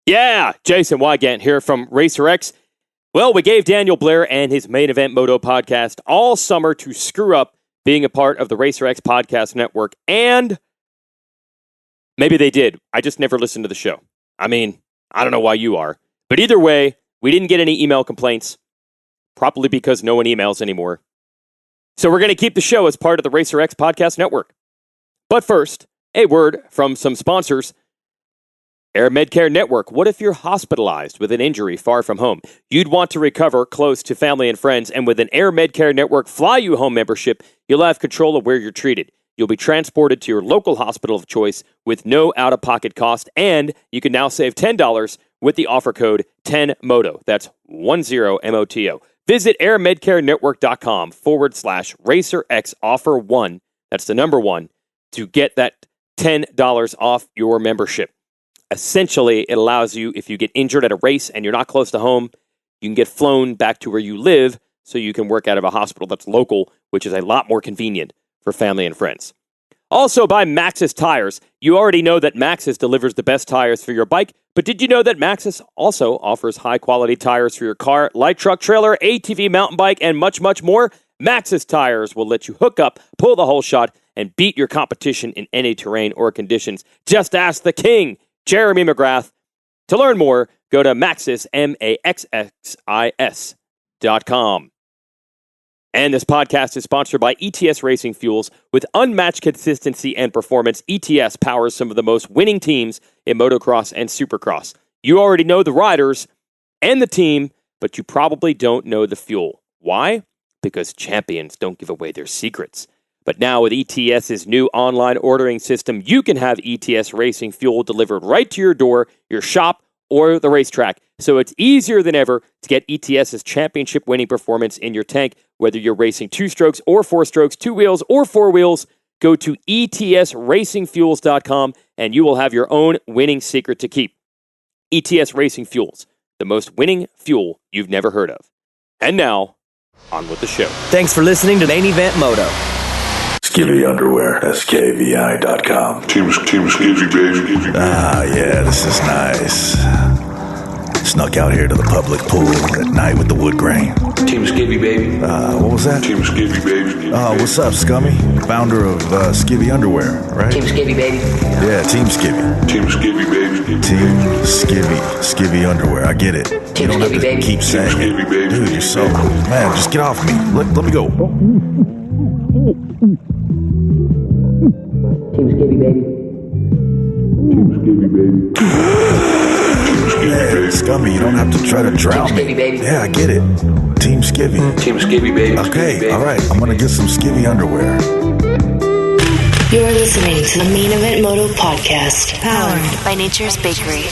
Yeah, Jason Wygant here from RacerX. Well, we gave Daniel Blair and his Main Event Moto podcast all summer to screw up being a part of the RacerX podcast network, and maybe they did. I just never listened to the show. I mean, I don't know why you are. But either way, we didn't get any email complaints, probably because no one emails anymore. So we're going to keep the show as part of the RacerX podcast network. But first, a word from some sponsors. Air Medcare Network. What if you're hospitalized with an injury far from home? You'd want to recover close to family and friends, and with an Air Medcare Network Fly You Home membership, you'll have control of where you're treated. You'll be transported to your local hospital of choice with no out-of-pocket cost, and you can now save $10 with the offer code 10MOTO. That's 10MOTO. Visit airmedcarenetwork.com/RacerX offer 1. That's the number 1 to get that $10 off your membership. Essentially, it allows you, if you get injured at a race and you're not close to home, you can get flown back to where you live so you can work out of a hospital that's local, which is a lot more convenient for family and friends. Also by Maxxis Tires. You already know that Maxxis delivers the best tires for your bike, but did you know that Maxxis also offers high-quality tires for your car, light truck, trailer, ATV, mountain bike, and much, much more? Maxxis Tires will let you hook up, pull the whole shot, and beat your competition in any terrain or conditions. Just ask the king, Jeremy McGrath. To learn more, go to Maxxis, MAXXIS.com. And this podcast is sponsored by ETS Racing Fuels. With unmatched consistency and performance, ETS powers some of the most winning teams in motocross and supercross. You already know the riders and the team, but you probably don't know the fuel. Why? Because champions don't give away their secrets. But now with ETS's new online ordering system, you can have ETS Racing Fuel delivered right to your door, your shop, or the racetrack. So it's easier than ever to get ETS's championship-winning performance in your tank, whether you're racing 2 strokes or 4 strokes, 2 wheels or 4 wheels. Go to ETSRacingFuels.com and you will have your own winning secret to keep. ETS Racing Fuels, the most winning fuel you've never heard of. And now, on with the show. Thanks for listening to Main Event Moto. Skivvy Underwear, SKVI.com. Team Skivvy, baby. Ah, yeah, this is nice. Snuck out here to the public pool at night with the wood grain. Team Skivvy, baby. What was that? Team Skivvy, baby. What's up, Scummy? Founder of Skivvy Underwear, right? Team Skivvy, baby. Yeah, Team Skivvy. Team Skivvy, baby. Team Skivvy. Skivvy Underwear, I get it. Team You don't have Skivvy, to baby. keep saying Team Skivvy, it. baby. Dude, you're so... Man, just get off me. Let me go. Team Skivvy, baby. Team Skivvy, baby. Man, Scummy, you don't have to try to drown Team me. Skivvy, baby. Yeah, I get it. Team Skivvy. Team Skivvy, baby. Okay, all right. I'm gonna get some Skivvy Underwear. You're listening to the Main Event Moto podcast, powered by Nature's Bakery.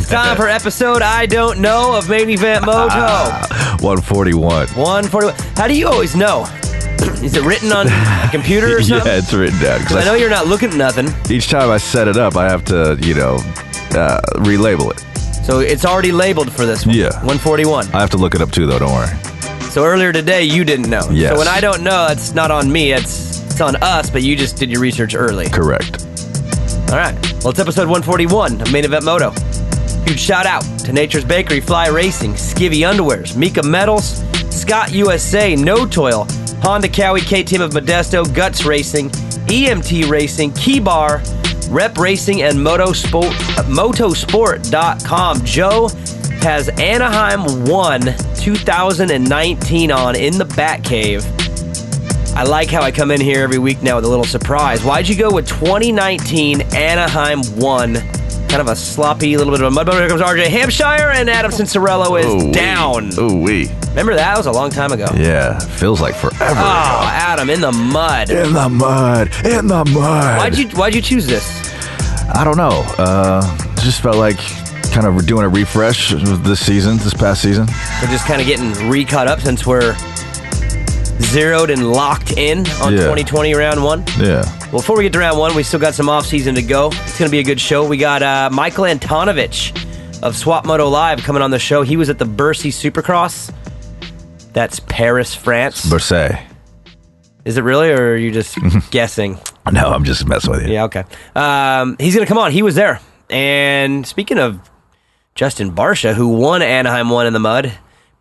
Time for episode I don't know of Main Event Moto. 141. 141. How do you always know? Is it written on a computer or something? Yeah, it's written down. Because I know you're not looking at nothing. Each time I set it up, I have to, relabel it. So it's already labeled for this one. Yeah. 141. I have to look it up too, though. Don't worry. So earlier today, you didn't know. Yes. So when I don't know, it's not on me. It's on us, but you just did your research early. Correct. All right. Well, it's episode 141 of Main Event Moto. Huge shout out to Nature's Bakery, Fly Racing, Skivvy Underwears, Mika Metals, Scott USA, No Toil, Honda Cowie, K-Team of Modesto, Guts Racing, EMT Racing, Key Bar, Rep Racing, and Motosport.com. Joe has Anaheim 1 2019 on in the Batcave. I like how I come in here every week now with a little surprise. Why'd you go with 2019 Anaheim 1? Kind of a sloppy little bit of a mud. Here comes RJ Hampshire, and Adam Cincerello is down. Ooh-wee. Remember that? That was a long time ago. Yeah, feels like forever ago. Oh, Adam, in the mud. In the mud. In the mud. Why'd you choose this? I don't know. Just felt like kind of doing a refresh this past season. We're just kind of getting re-caught up since we're zeroed and locked in on 2020 round 1. Yeah. Well, before we get to round 1, we still got some off-season to go. It's going to be a good show. We got Michael Antonovich of Swap Moto Live coming on the show. He was at the Bercy Supercross. That's Paris, France. Bercy. Is it really, or are you just guessing? No, I'm just messing with you. Yeah, okay. He's going to come on. He was there. And speaking of Justin Barcia, who won Anaheim 1 in the mud,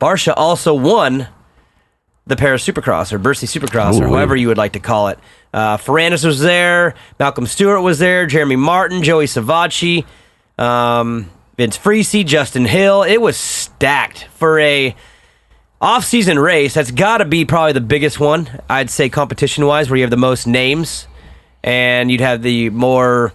Barcia also won the Paris Supercross or Bercy Supercross or however you would like to call it. Fernandez was there. Malcolm Stewart was there. Jeremy Martin, Joey Savacci, Vince Freese, Justin Hill. It was stacked for a off-season race. That's got to be probably the biggest one, I'd say, competition-wise, where you have the most names. And you'd have the more,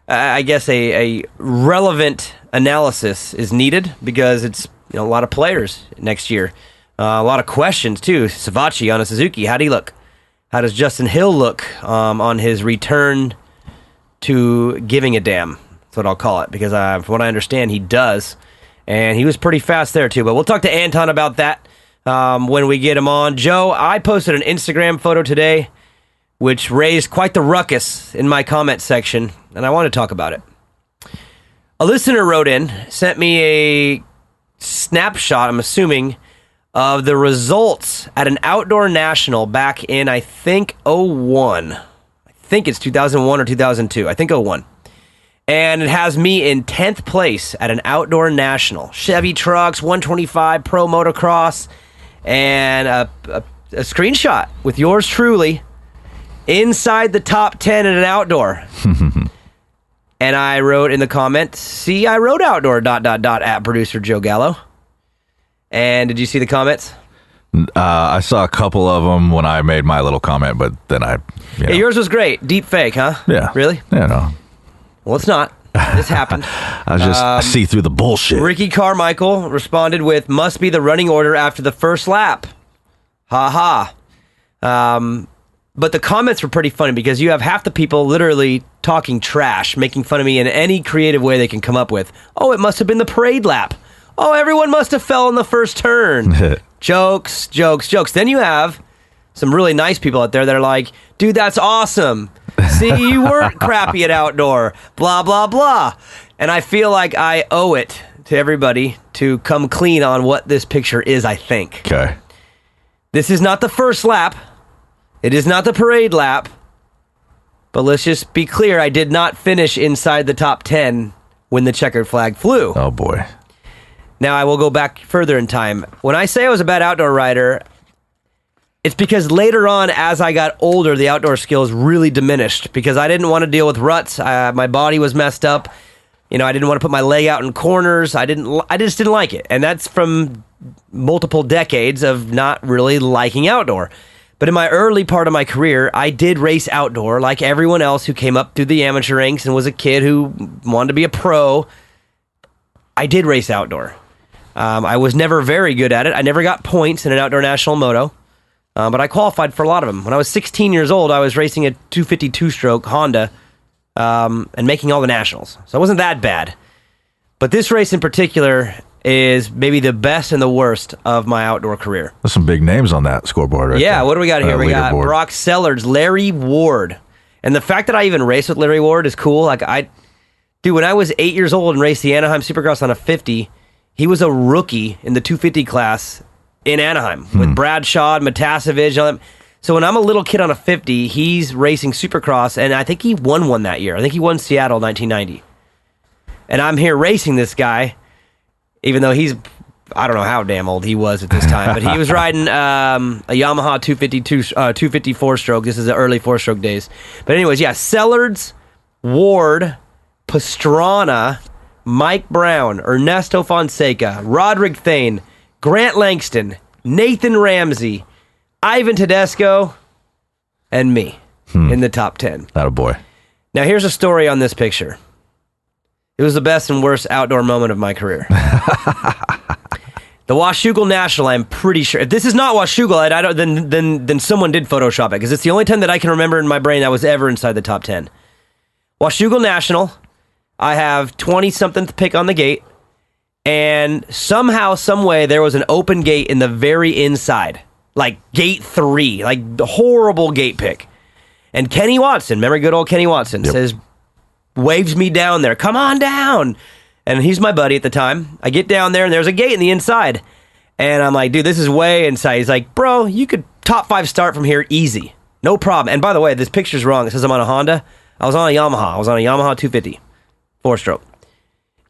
I guess, a relevant analysis is needed because it's a lot of players next year. A lot of questions, too. Savacci on a Suzuki, how'd he look? How does Justin Hill look on his return to giving a damn? That's what I'll call it, because from what I understand, he does. And he was pretty fast there, too. But we'll talk to Anton about that when we get him on. Joe, I posted an Instagram photo today which raised quite the ruckus in my comment section, and I want to talk about it. A listener wrote in, sent me a snapshot, I'm assuming, of the results at an outdoor national back in, I think, 01. I think it's 2001 or 2002. I think 01. And it has me in 10th place at an outdoor national. Chevy trucks, 125, pro motocross, and a screenshot with yours truly inside the top 10 at an outdoor. And I wrote in the comments, see, I wrote outdoor, ... at producer Joe Gallo. And did you see the comments? I saw a couple of them when I made my little comment, but then Yeah, yours was great. Deep fake, huh? Yeah. Really? Yeah, no. Well, it's not. This happened. I see through the bullshit. Ricky Carmichael responded with, must be the running order after the first lap. Ha ha. But the comments were pretty funny because you have half the people literally talking trash, making fun of me in any creative way they can come up with. Oh, it must have been the parade lap. Oh, everyone must have fell in the first turn. Jokes. Then you have some really nice people out there that are like, dude, that's awesome. See, you weren't crappy at outdoor. Blah, blah, blah. And I feel like I owe it to everybody to come clean on what this picture is, I think. Okay. This is not the first lap. It is not the parade lap. But let's just be clear, I did not finish inside the top 10 when the checkered flag flew. Oh, boy. Now, I will go back further in time. When I say I was a bad outdoor rider, it's because later on, as I got older, the outdoor skills really diminished because I didn't want to deal with ruts. My body was messed up. I didn't want to put my leg out in corners. I just didn't like it. And that's from multiple decades of not really liking outdoor. But in my early part of my career, I did race outdoor like everyone else who came up through the amateur ranks and was a kid who wanted to be a pro. I did race outdoor. I was never very good at it. I never got points in an outdoor national moto, but I qualified for a lot of them. When I was 16 years old, I was racing a 252-stroke Honda and making all the nationals. So it wasn't that bad. But this race in particular is maybe the best and the worst of my outdoor career. There's some big names on that scoreboard right Yeah, there. what do we got here? We got leaderboard. Brock Sellards, Larry Ward. And the fact that I even raced with Larry Ward is cool. Dude, when I was 8 years old and raced the Anaheim Supercross on a 50, he was a rookie in the 250 class in Anaheim with Bradshaw, Matasevich. All that. So when I'm a little kid on a 50, he's racing Supercross, and I think he won one that year. I think he won Seattle 1990. And I'm here racing this guy, even though I don't know how damn old he was at this time, but he was riding a Yamaha 254 stroke. This is the early 4-stroke days. But anyways, yeah, Sellards, Ward, Pastrana, Mike Brown, Ernesto Fonseca, Roderick Thane, Grant Langston, Nathan Ramsey, Ivan Tedesco, and me in the top 10. Atta boy. Now, here's a story on this picture. It was the best and worst outdoor moment of my career. The Washougal National, I'm pretty sure. If this is not Washougal, then someone did Photoshop it, because it's the only time that I can remember in my brain I was ever inside the top 10. Washougal National, I have 20-something pick on the gate, and somehow, some way, there was an open gate in the very inside, like gate 3, like the horrible gate pick. And Kenny Watson, remember good old Kenny Watson, waves me down there, come on down. And he's my buddy at the time. I get down there, and there's a gate in the inside. And I'm like, dude, this is way inside. He's like, bro, you could top 5 start from here easy. No problem. And by the way, this picture's wrong. It says I'm on a Honda. I was on a Yamaha. I was on a Yamaha 250. 4-stroke.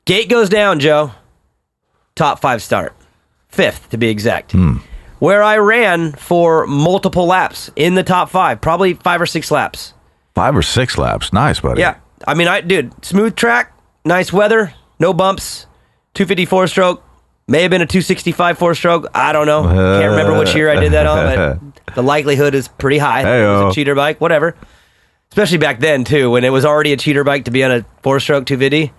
Gate goes down, Joe. Top 5 start. 5th, to be exact. Where I ran for multiple laps in the top 5. Probably 5 or 6 laps. 5 or 6 laps. Nice, buddy. Yeah. I mean, dude, smooth track, nice weather, no bumps, 250 4-stroke. May have been a 265 4-stroke. I don't know. Can't remember which year I did that on, but the likelihood is pretty high. Hey-o. It was a cheater bike, whatever. Especially back then, too, when it was already a cheater bike to be on a 4-stroke 250.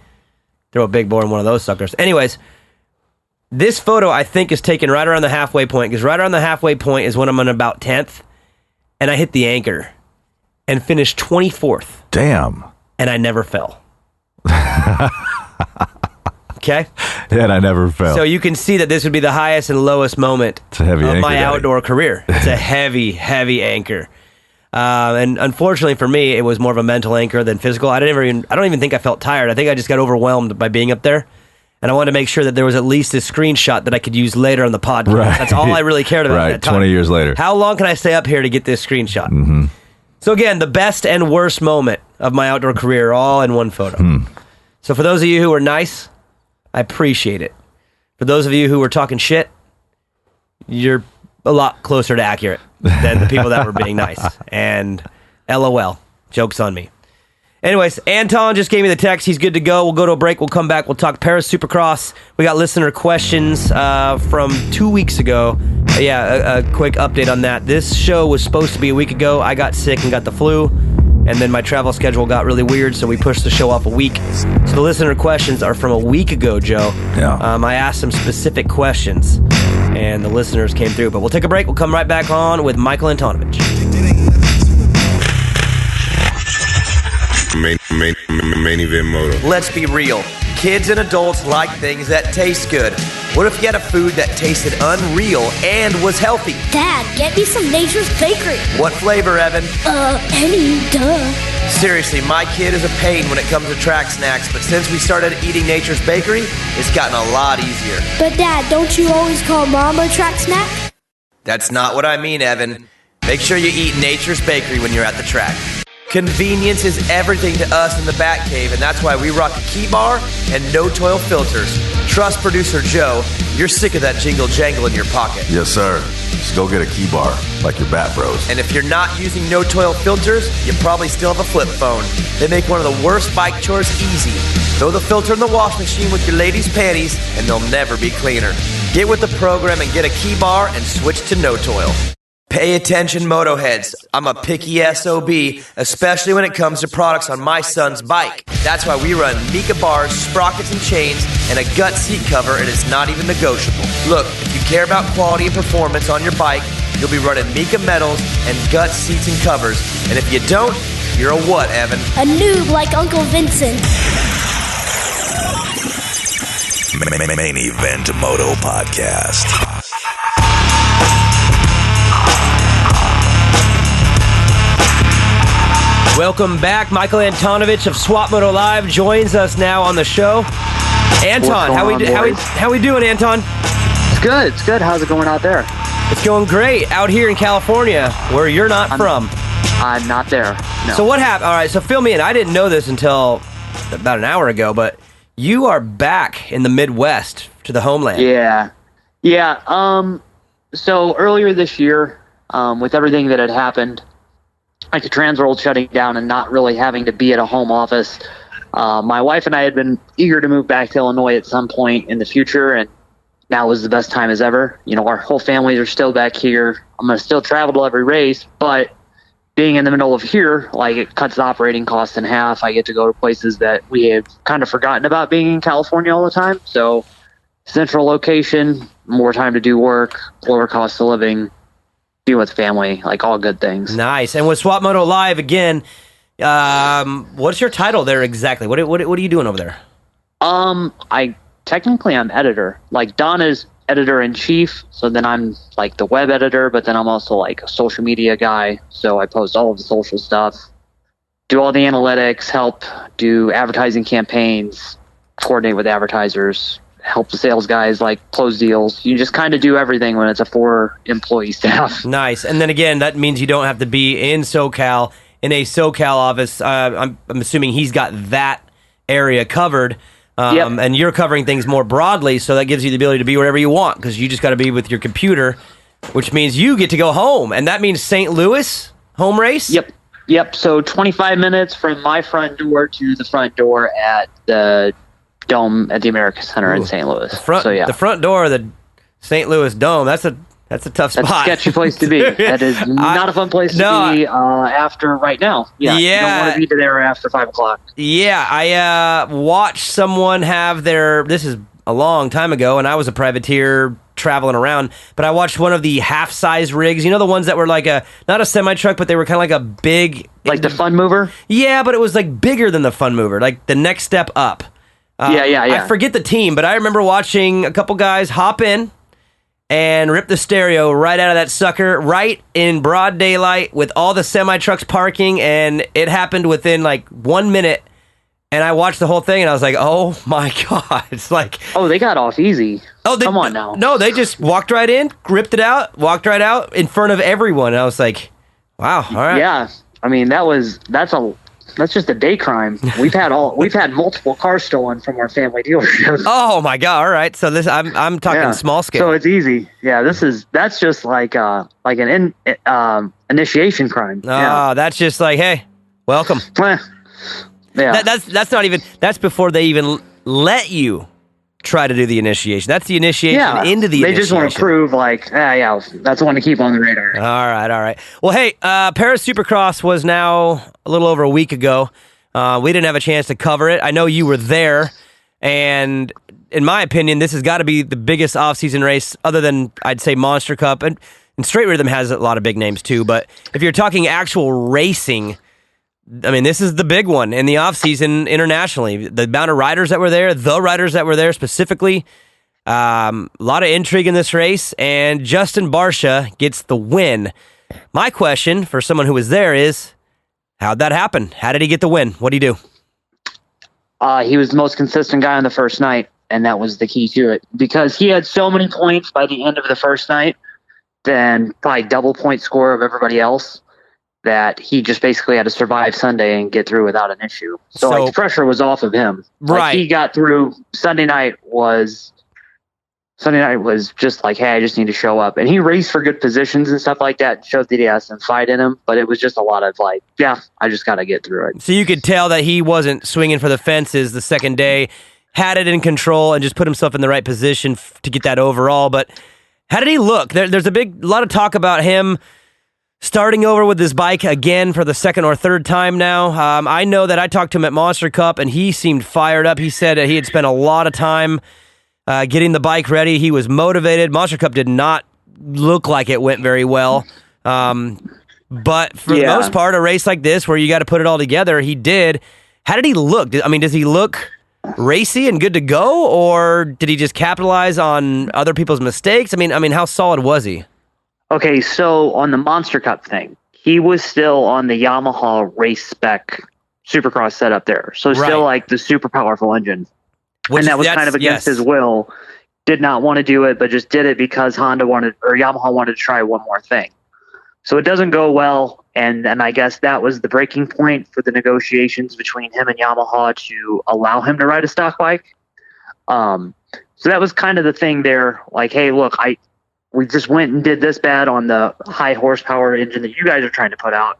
Throw a big bore in one of those suckers. Anyways, this photo, I think, is taken right around the halfway point, because right around the halfway point is when I'm on about 10th, and I hit the anchor and finished 24th. Damn. And I never fell. Okay? Yeah, and I never fell. So you can see that this would be the highest and lowest moment It's a heavy of anchor, my Daddy. outdoor career. It's a heavy, heavy anchor. And unfortunately for me, it was more of a mental anchor than physical. I don't even think I felt tired. I think I just got overwhelmed by being up there. And I wanted to make sure that there was at least a screenshot that I could use later on the podcast. Right. That's all I really cared about at Right, that time. 20 years later. How long can I stay up here to get this screenshot? So again, the best and worst moment of my outdoor career all in one photo. So for those of you who were nice, I appreciate it. For those of you who were talking shit, you're a lot closer to accurate than the people that were being nice. And LOL, joke's on me. Anyways, Anton just gave me the text. He's good to go. We'll go to a break. We'll come back. We'll talk Paris Supercross. We got listener questions from 2 weeks ago. A quick update on that. This show was supposed to be a week ago. I got sick and got the flu. And then my travel schedule got really weird, so we pushed the show off a week. So the listener questions are from a week ago, Joe. Yeah. I asked some specific questions, and the listeners came through. But we'll take a break. We'll come right back on with Michael Antonovich. Main event moto. Let's be real. Kids and adults like things that taste good. What if you had a food that tasted unreal and was healthy? Dad, get me some Nature's Bakery. What flavor, Evan? Any, duh. Seriously, my kid is a pain when it comes to track snacks, but since we started eating Nature's Bakery, it's gotten a lot easier. But Dad, don't you always call Mom a track snack? That's not what I mean, Evan. Make sure you eat Nature's Bakery when you're at the track. Convenience is everything to us in the Batcave, and that's why we rock a key bar and no toil filters. Trust producer Joe, you're sick of that jingle jangle in your pocket. Yes, sir. Just go get a key bar, like your Bat Bros. And if you're not using no toil filters, you probably still have a flip phone. They make one of the worst bike chores easy. Throw the filter in the wash machine with your ladies' panties, and they'll never be cleaner. Get with the program and get a key bar and switch to no toil. Pay attention, Motoheads. I'm a picky SOB, especially when it comes to products on my son's bike. That's why we run Mika bars, sprockets and chains, and a gut seat cover, and it's not even negotiable. Look, if you care about quality and performance on your bike, you'll be running Mika metals and gut seats and covers. And if you don't, you're a what, Evan? A noob like Uncle Vincent. Main Event Moto Podcast. Welcome back. Michael Antonovich of Swap Moto Live joins us now on the show. Anton, how we doing, Anton? It's good. It's good. How's it going out there? It's going great out here in California, where you're not from. I'm not there. No. So what happened? All right, so fill me in. I didn't know this until about an hour ago, but you are back in the Midwest to the homeland. Yeah. So earlier this year, with everything that had happened, like the Transworld shutting down and not really having to be at a home office, my wife and I had been eager to move back to Illinois at some point in the future, and now was the best time as ever. You know, our whole families are still back here. I'm going to still travel to every race, but being in the middle of here, like, it cuts the operating costs in half. I get to go to places that we have kind of forgotten about being in California all the time. So central location, more time to do work, lower cost of living, be with family, like all good things. Nice. And with Swap Moto Live, again, what's your title there exactly? What are you doing over there? I'm editor. Like, Don is editor-in-chief, so then I'm like the web editor, but then I'm also like a social media guy, so I post all of the social stuff, do all the analytics, help do advertising campaigns, coordinate with advertisers, help the sales guys like close deals. You just kind of do everything when it's a 4-employee staff. Nice. And then again, that means you don't have to be in SoCal, in a SoCal office. I'm assuming he's got that area covered. Yep. And you're covering things more broadly, so that gives you the ability to be wherever you want, because you just got to be with your computer, which means you get to go home. And that means St. Louis, home race? Yep. So 25 minutes from my front door to the front door at the Dome at the America Center in St. Louis. The front door of the St. Louis Dome, that's a tough spot. That's a sketchy place to be. That is not a fun place to be after right now. Yeah. You don't want to be there after 5 o'clock. Yeah, I watched someone have this is a long time ago, and I was a privateer traveling around, but I watched one of the half-size rigs. You know, the ones that were like not a semi-truck, but they were kind of like a big... Like the Fun Mover? Yeah, but it was like bigger than the Fun Mover, like the next step up. Yeah. I forget the team, but I remember watching a couple guys hop in and rip the stereo right out of that sucker, right in broad daylight with all the semi-trucks parking, and it happened within like 1 minute, and I watched the whole thing, and I was like, oh my God. It's like... Oh, they got off easy. Come on now. No, they just walked right in, ripped it out, walked right out in front of everyone, and I was like, wow, all right. Yeah, I mean, that's just a day crime. We've had multiple cars stolen from our family dealership. Oh my God! All right, so this I'm talking small scale. So it's ezy. Yeah, that's just like an initiation crime. Oh, that's just like, hey, welcome. Yeah, that's not even. That's before they even let you try to do the initiation. That's the initiation into the initiation. They just want to prove that's one to keep on the radar. All right. Well, hey, Paris Supercross was now a little over a week ago. We didn't have a chance to cover it. I know you were there, and in my opinion, this has got to be the biggest off-season race other than, I'd say, Monster Cup. And Straight Rhythm has a lot of big names too, but if you're talking actual racing, I mean, this is the big one in the off-season internationally. The amount of riders that were there specifically, a lot of intrigue in this race, and Justin Barcia gets the win. My question for someone who was there is, how'd that happen? How did he get the win? What'd he do? He was the most consistent guy on the first night, and that was the key to it, because he had so many points by the end of the first night, then probably double point score of everybody else, that he just basically had to survive Sunday and get through without an issue. So like, pressure was off of him. Right. Like, he got through. Sunday night was just like, hey, I just need to show up. And he raced for good positions and stuff like that, and showed that he has some fight in him. But it was just a lot of like, yeah, I just got to get through it. So you could tell that he wasn't swinging for the fences the second day, had it in control, and just put himself in the right position to get that overall. But how did he look? There's a lot of talk about him starting over with his bike again for the second or third time now. I know that I talked to him at Monster Cup, and he seemed fired up. He said that he had spent a lot of time getting the bike ready. He was motivated. Monster Cup did not look like it went very well. But for the most part, a race like this where you got to put it all together, he did. How did he look? Does he look racy and good to go, or did he just capitalize on other people's mistakes? I mean, how solid was he? Okay, so on the Monster Cup thing, he was still on the Yamaha race spec Supercross setup there. So still like the super powerful engine. And that was kind of against his will. Did not want to do it, but just did it because Yamaha wanted to try one more thing. So it doesn't go well, and I guess that was the breaking point for the negotiations between him and Yamaha to allow him to ride a stock bike. So that was kind of the thing there. Like, hey, look, we just went and did this bad on the high horsepower engine that you guys are trying to put out.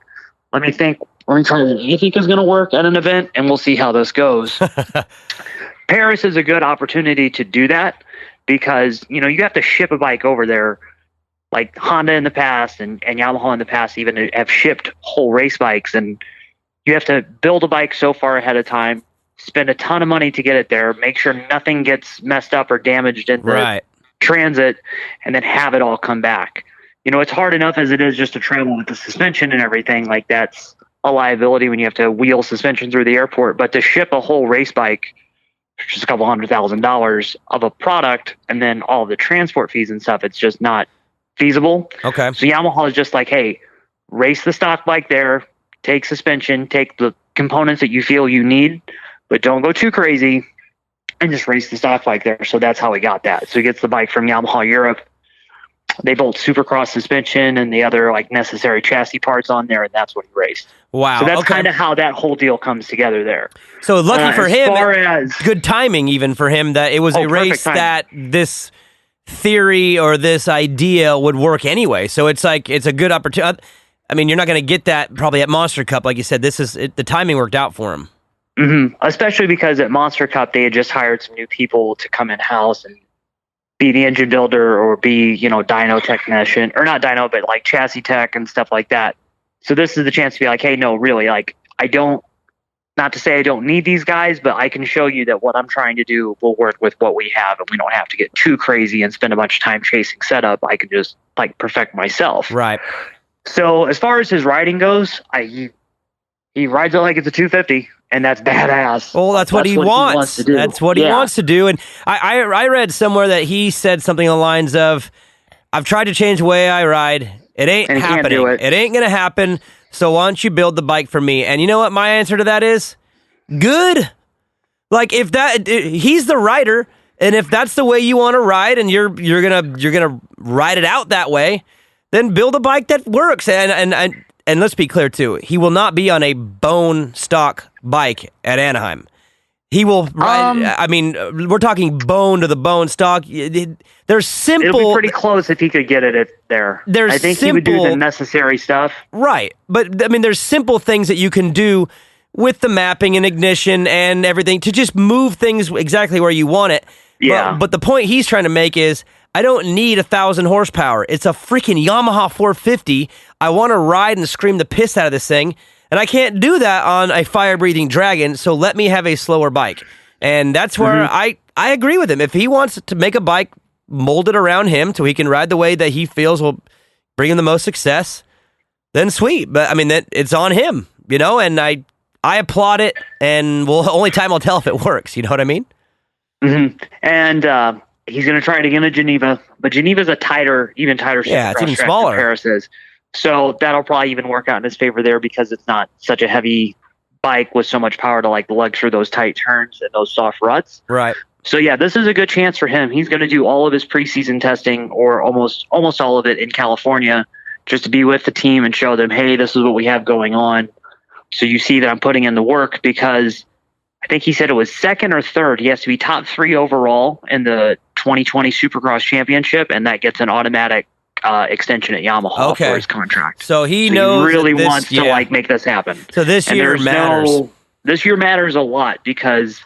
Let me try what you think is going to work at an event, and we'll see how this goes. Paris is a good opportunity to do that because, you have to ship a bike over there. Like Honda in the past and Yamaha in the past even have shipped whole race bikes, and you have to build a bike so far ahead of time, spend a ton of money to get it there, make sure nothing gets messed up or damaged in the transit, and then have it all come back. It's hard enough as it is just to travel with the suspension and everything. Like, that's a liability when you have to wheel suspension through the airport, but to ship a whole race bike, just a couple $100,000 of a product, and then all the transport fees and stuff, it's just not feasible. Okay. So Yamaha is just like, hey, race the stock bike there, take suspension, take the components that you feel you need, but don't go too crazy. and just race the stock bike there. So that's how he got that. So he gets the bike from Yamaha Europe. They bolt Supercross suspension and the other like necessary chassis parts on there, and that's what he raced. Wow. So that's kind of how that whole deal comes together there. So lucky for as him, far as, good timing even for him that it was a race that this theory or this idea would work anyway. So it's like it's a good opportunity. I mean, you're not going to get that probably at Monster Cup, like you said. The timing worked out for him. Mm-hmm. Especially because at Monster Cup they had just hired some new people to come in house and be the engine builder or be, dyno technician, or not dyno, but like chassis tech and stuff like that. So this is the chance to be like, hey, no, really, like not to say I don't need these guys, but I can show you that what I'm trying to do will work with what we have, and we don't have to get too crazy and spend a bunch of time chasing setup. I can just like perfect myself. Right. So as far as his riding goes, he rides it like it's a 250. And that's badass. Well, that's what he wants. To do. That's what he wants to do. And I read somewhere that he said something along the lines of, I've tried to change the way I ride. It ain't happening. Can't do it. It ain't going to happen. So why don't you build the bike for me? And you know what my answer to that is? Good. Like if he's the rider, and if that's the way you want to ride, and you're gonna ride it out that way, then build a bike that works. And let's be clear too, he will not be on a bone stock bike at Anaheim. He will ride. I mean, we're talking bone to the bone stock. There's simple. It'll be pretty close if he could get it there. I think he would do the necessary stuff. Right, but I mean, there's simple things that you can do with the mapping and ignition and everything to just move things exactly where you want it. Yeah. But the point he's trying to make is, I don't need 1,000 horsepower. It's a freaking Yamaha 450. I want to ride and scream the piss out of this thing, and I can't do that on a fire-breathing Dragon, so let me have a slower bike. And that's where I agree with him. If he wants to make a bike molded around him so he can ride the way that he feels will bring him the most success, then sweet. But, I mean, it's on him, and I applaud it, and only time will tell if it works. You know what I mean? Mm-hmm. And he's going to try it again at Geneva, but Geneva's even tighter. Yeah, it's even smaller. Than Paris is. So that'll probably even work out in his favor there because it's not such a heavy bike with so much power to like lug through those tight turns and those soft ruts. Right. So yeah, this is a good chance for him. He's going to do all of his preseason testing, or almost all of it, in California, just to be with the team and show them, hey, this is what we have going on. So you see that I'm putting in the work, because I think he said it was second or third. He has to be top 3 overall in the 2020 Supercross Championship, and that gets an automatic extension at Yamaha for his contract. So he knows he really wants to like make this happen. So this year matters. This year matters a lot because,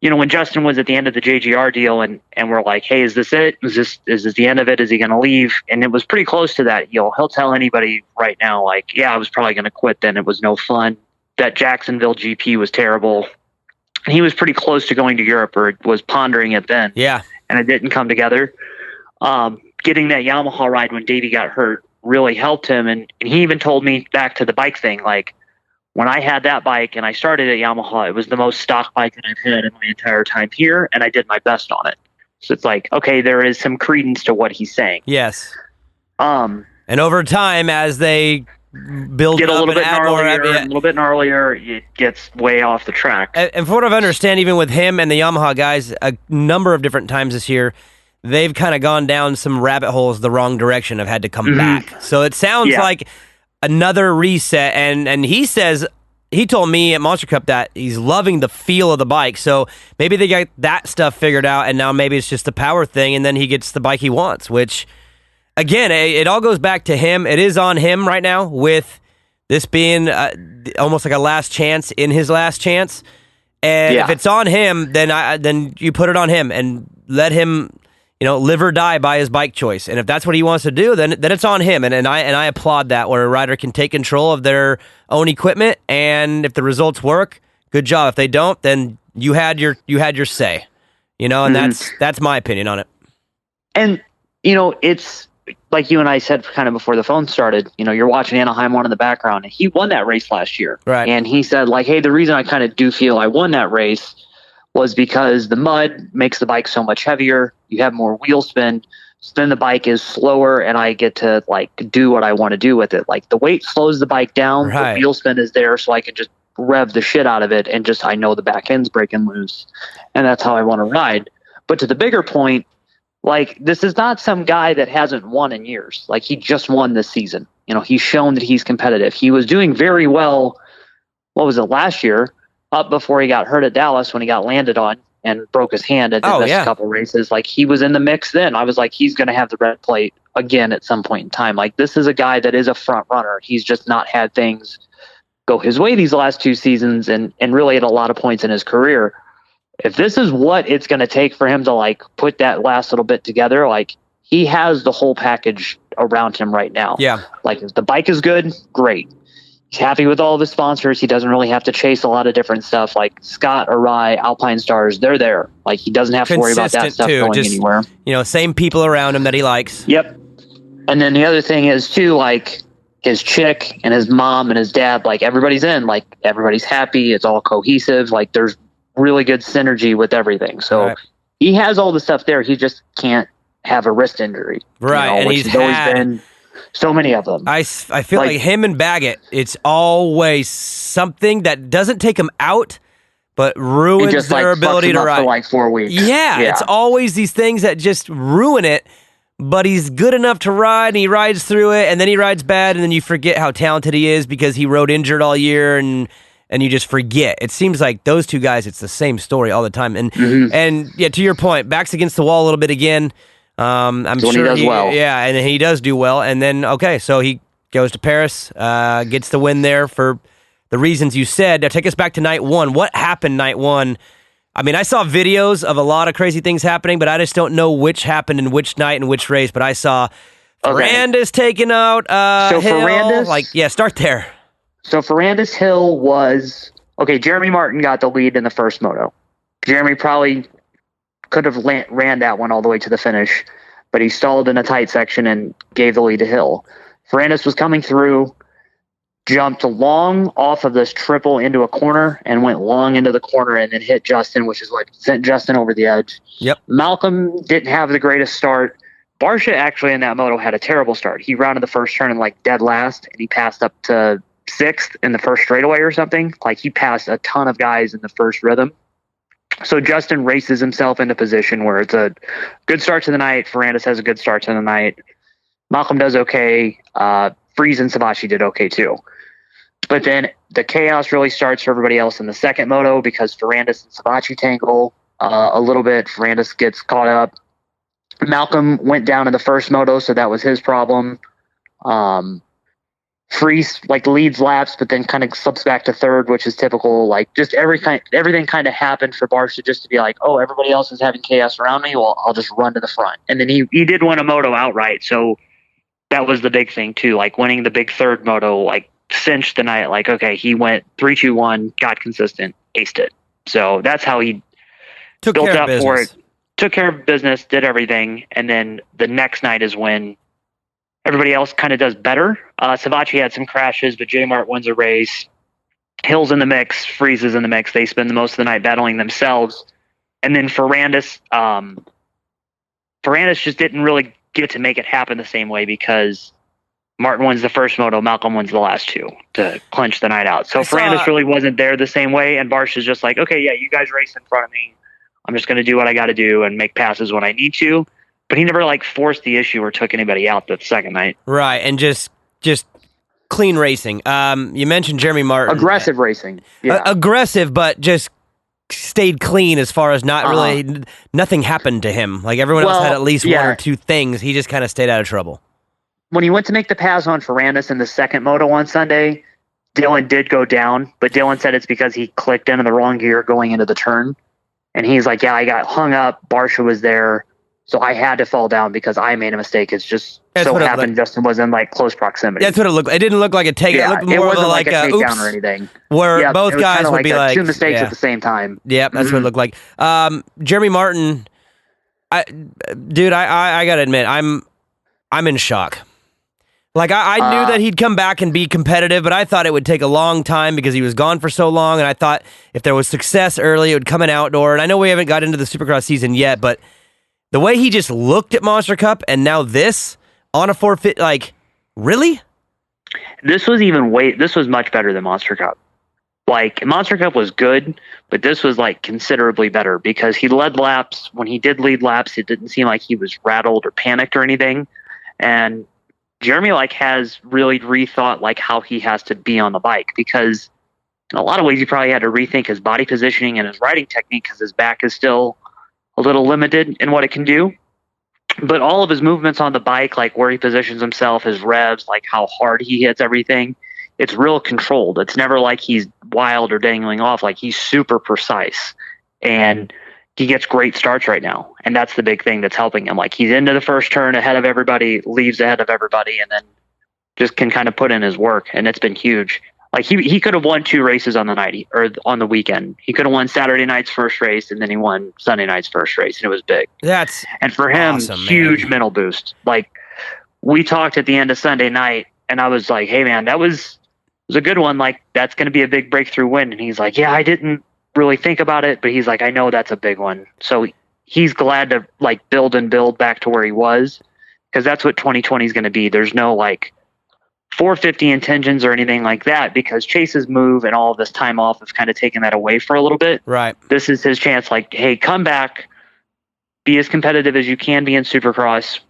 when Justin was at the end of the JGR deal and we're like, hey, is this it? Is this the end of it? Is he going to leave? And it was pretty close to that. He'll tell anybody right now, like, yeah, I was probably going to quit then. It was no fun. That Jacksonville GP was terrible. And he was pretty close to going to Europe, or was pondering it then. Yeah. And it didn't come together. Getting that Yamaha ride when Davey got hurt really helped him. And he even told me, back to the bike thing, like, when I had that bike and I started at Yamaha, it was the most stock bike that I've had in my entire time here, and I did my best on it. So it's like, okay, there is some credence to what he's saying. Yes. And over time, as they build get up a little bit gnarlier, it gets way off the track. And for what I understand, even with him and the Yamaha guys, a number of different times this year, they've kind of gone down some rabbit holes the wrong direction, have had to come back. So it sounds like another reset. And he told me at Monster Cup that he's loving the feel of the bike. So maybe they got that stuff figured out, and now maybe it's just the power thing, and then he gets the bike he wants, which, again, it all goes back to him. It is on him right now, with this being almost like a last chance in his last chance. And if it's on him, then you put it on him and let him, live or die by his bike choice. And if that's what he wants to do, then it's on him. And I applaud that, where a rider can take control of their own equipment, and if the results work, good job. If they don't, then you had your say. And that's my opinion on it. And it's like you and I said kind of before the phone started, you're watching Anaheim on in the background, and he won that race last year. Right. And he said, like, hey, the reason I kind of do feel I won that race was because the mud makes the bike so much heavier. You have more wheel spin. So then the bike is slower, and I get to like do what I want to do with it. Like, the weight slows the bike down. Right. The wheel spin is there, so I can just rev the shit out of it, and just I know the back end's breaking loose, and that's how I want to ride. But to the bigger point, like, this is not some guy that hasn't won in years. Like, he just won this season. You know, he's shown that he's competitive. He was doing very well, what was it, last year, up before he got hurt at Dallas when he got landed on and broke his hand and missed a couple races. Like, he was in the mix then. I was like, he's going to have the red plate again at some point in time. Like, this is a guy that is a front runner. He's just not had things go his way these last 2 seasons and really at a lot of points in his career. If this is what it's going to take for him to, like, put that last little bit together, like, he has the whole package around him right now. Yeah. Like, if the bike is good, great. He's happy with all of his sponsors. He doesn't really have to chase a lot of different stuff. Like Scott, Arai, Alpine Stars, they're there. Like, he doesn't have to worry about that stuff going anywhere. You know, same people around him that he likes. Yep. And then the other thing is, too, like, his chick and his mom and his dad, like, everybody's in. Like, everybody's happy. It's all cohesive. Like, there's really good synergy with everything. So he has all the stuff there. He just can't have a wrist injury. Right. You know, and which he's has always been so many of them. I feel like him and Baggett, it's always something that doesn't take them out, but ruins just, their like, ability fucks to him up ride. for like 4 weeks. Yeah, it's always these things that just ruin it, but he's good enough to ride, and he rides through it, and then he rides bad, and then you forget how talented he is because he rode injured all year, and you just forget. It seems like those two guys, it's the same story all the time. And and yeah, to your point, backs against the wall a little bit again. I'm sure he does well. Yeah, and he does do well. And then, okay, so he goes to Paris, gets the win there for the reasons you said. Now take us back to night 1. What happened night 1? I mean, I saw videos of a lot of crazy things happening, but I just don't know which happened in which night and which race. But I saw Fernandez taking out So Hill. Fernandez? Start there. So Fernandez Hill was okay. Jeremy Martin got the lead in the first moto. Jeremy probably could have ran that one all the way to the finish, but he stalled in a tight section and gave the lead to Hill. Fernandez was coming through, jumped long off of this triple into a corner and went long into the corner and then hit Justin, which is what sent Justin over the edge. Yep. Malcolm didn't have the greatest start. Barsha actually in that moto had a terrible start. He rounded the first turn in like dead last, and he passed up to 6th in the first straightaway or something. Like, he passed a ton of guys in the first rhythm. So Justin races himself into position where it's a good start to the night. Fernandez has a good start to the night. Malcolm does okay. Freeze and Savachi did okay too. But then the chaos really starts for everybody else in the second moto because Fernandez and Savachi tangle a little bit. Fernandez gets caught up. Malcolm went down in the first moto, so that was his problem. Freeze like leads laps, but then kind of slips back to third, which is typical. Like, just everything kind of happened for Barsha just to be like, oh, everybody else is having chaos around me. Well, I'll just run to the front. And then he did win a moto outright, so that was the big thing too. Like, winning the big third moto, like, cinched the night. Like, okay, he went 3-2-1, got consistent, aced it. So that's how he Took built care up of for business. it. Took care of business, did everything, and then the next night is when everybody else kind of does better. Savachi had some crashes, but J Mart wins a race. Hill's in the mix, Freeze is in the mix. They spend the most of the night battling themselves. And then Fernandez just didn't really get to make it happen the same way because Martin wins the first moto, Malcolm wins the last 2 to clinch the night out. So Fernandez really wasn't there the same way, and Barsh is just like, okay, yeah, you guys race in front of me. I'm just going to do what I got to do and make passes when I need to. But he never like forced the issue or took anybody out the second night. Right, and just clean racing. You mentioned Jeremy Martin. Aggressive racing. Yeah. Aggressive, but just stayed clean as far as not really, nothing happened to him. Like, everyone else had at least 1 or 2 things. He just kind of stayed out of trouble. When he went to make the pass on Fernandez in the second moto on Sunday, Dylan did go down, but Dylan said it's because he clicked into the wrong gear going into the turn. And he's like, yeah, I got hung up. Barsha was there. So I had to fall down because I made a mistake. It's just so happened Justin was in like close proximity. That's what it looked like. It didn't look like a take. Yeah, it looked more wasn't like a a takedown oops, or anything. Where both guys would be like 2 mistakes at the same time. Yep, that's what it looked like. Jeremy Martin, I gotta admit, I'm in shock. Like, I knew that he'd come back and be competitive, but I thought it would take a long time because he was gone for so long, and I thought if there was success early, it would come in outdoor. And I know we haven't got into the Supercross season yet, but the way he just looked at Monster Cup and now this on a forfeit, like, really? This was much better than Monster Cup. Like, Monster Cup was good, but this was like considerably better because he led laps. When he did lead laps, it didn't seem like he was rattled or panicked or anything. And Jeremy like has really rethought like how he has to be on the bike, because in a lot of ways he probably had to rethink his body positioning and his riding technique because his back is still a little limited in what it can do. But all of his movements on the bike, like where he positions himself, his revs, like how hard he hits everything, it's real controlled. It's never like he's wild or dangling off. Like, he's super precise, and he gets great starts right now. And that's the big thing that's helping him. Like, he's into the first turn ahead of everybody, leaves ahead of everybody, and then just can kind of put in his work. And it's been huge. Like, he could have won 2 races on the night or on the weekend. He could have won Saturday night's first race, and then he won Sunday night's first race, and it was big. And for him, awesome, huge man. mental boost. Like, we talked at the end of Sunday night, and I was like, "Hey, man, it was a good one. Like, that's going to be a big breakthrough win." And he's like, "Yeah, I didn't really think about it," but he's like, "I know that's a big one." So he's glad to like build back to where he was, because that's what 2020 is going to be. There's no like 450 intentions or anything like that, because Chase's move and all of this time off has kind of taken that away for a little bit. Right. This is his chance. Like, hey, come back, be as competitive as you can be in Supercross,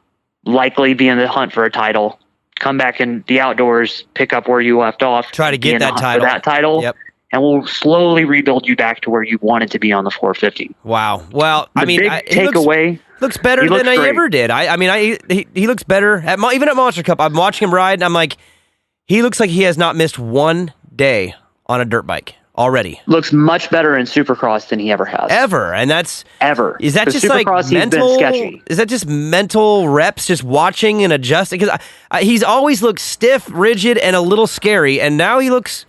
likely be in the hunt for a title. Come back in the outdoors, pick up where you left off. Try to be get in the that hunt title. for that title. Yep. And we'll slowly rebuild you back to where you wanted to be on the 450. Wow. Well, I mean, big he takeaway. looks better he than looks I great. ever did. I mean, he looks better even at Monster Cup. I'm watching him ride, and I'm like, he looks like he has not missed one day on a dirt bike already. Looks much better in Supercross than he ever has. And that's Ever. Is that For just like Supercross, mental? he's been sketchy. Is that just mental reps, just watching and adjusting? Because he's always looked stiff, rigid, and a little scary, and now he looks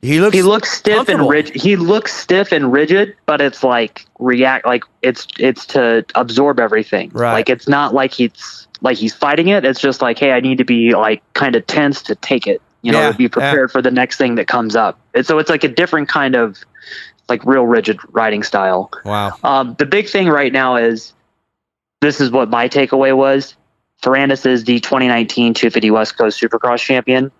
stiff and rigid. He looks stiff and rigid, but it's like it's to absorb everything. Right. Like, it's not like he's fighting it. It's just like, hey, I need to be like kind of tense to take it. To be prepared for the next thing that comes up. And so it's like a different kind of like real rigid riding style. Wow. The big thing right now is, this is what my takeaway was. Fernandez is the 2019 250 West Coast Supercross champion.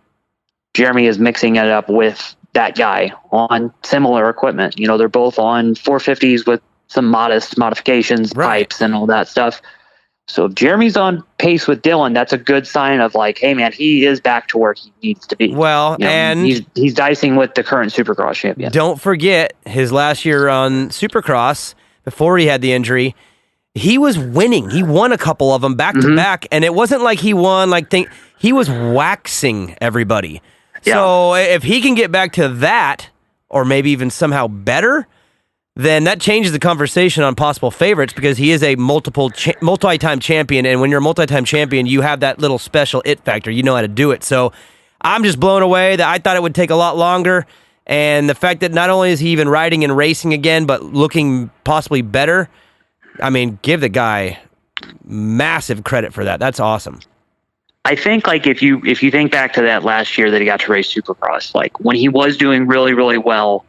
Jeremy is mixing it up with that guy on similar equipment. They're both on 450s with some modest modifications, pipes, and all that stuff. So if Jeremy's on pace with Dylan, that's a good sign of like, hey man, he is back to where he needs to be. Well, and he's dicing with the current Supercross champion. Don't forget his last year on Supercross, before he had the injury, he was winning. He won a couple of them back to back, and it wasn't like he won he was waxing everybody. Yeah. So if he can get back to that, or maybe even somehow better, then that changes the conversation on possible favorites, because he is a multi-time champion, and when you're a multi-time champion, you have that little special it factor. You know how to do it. So I'm just blown away that I thought it would take a lot longer, and the fact that not only is he even riding and racing again, but looking possibly better, I mean, give the guy massive credit for that. That's awesome. I think like if you think back to that last year that he got to race Supercross, like when he was doing really, really well,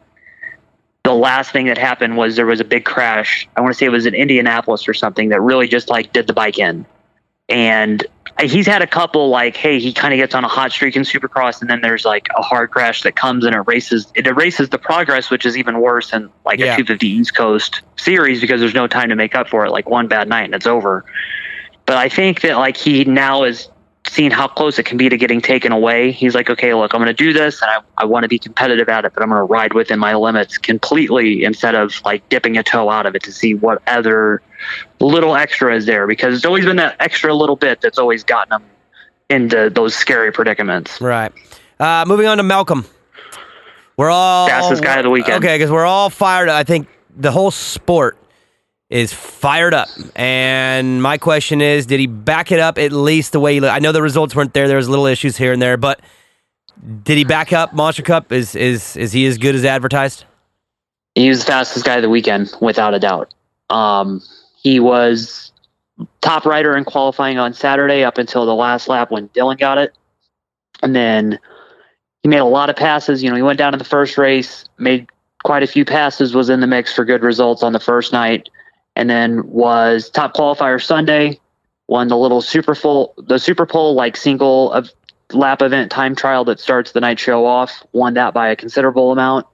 the last thing that happened was there was a big crash. I want to say it was in Indianapolis or something that really just like did the bike in. And he's had a couple like, hey, he kind of gets on a hot streak in Supercross, and then there's like a hard crash that comes and erases the progress, which is even worse in like a 250 East Coast series, because there's no time to make up for it. Like one bad night and it's over. But I think that like he now is seeing how close it can be to getting taken away. He's like, okay, look, I'm going to do this, and I want to be competitive at it, but I'm going to ride within my limits completely instead of like dipping a toe out of it to see what other little extra is there, because it's always been that extra little bit that's always gotten him into those scary predicaments. Right. Moving on to Malcolm. We're all fastest guy of the weekend. Okay, because we're all fired up. I think the whole sport is fired up, and my question is, did he back it up at least the way he looked? I know the results weren't there. There was little issues here and there, but did he back up Monster Cup? Is he as good as advertised? He was the fastest guy of the weekend, without a doubt. He was top rider in qualifying on Saturday up until the last lap when Dylan got it. And then he made a lot of passes. He went down in the first race, made quite a few passes, was in the mix for good results on the first night. And then was top qualifier Sunday, won the little Super Pole like single lap event time trial that starts the night show off, won that by a considerable amount,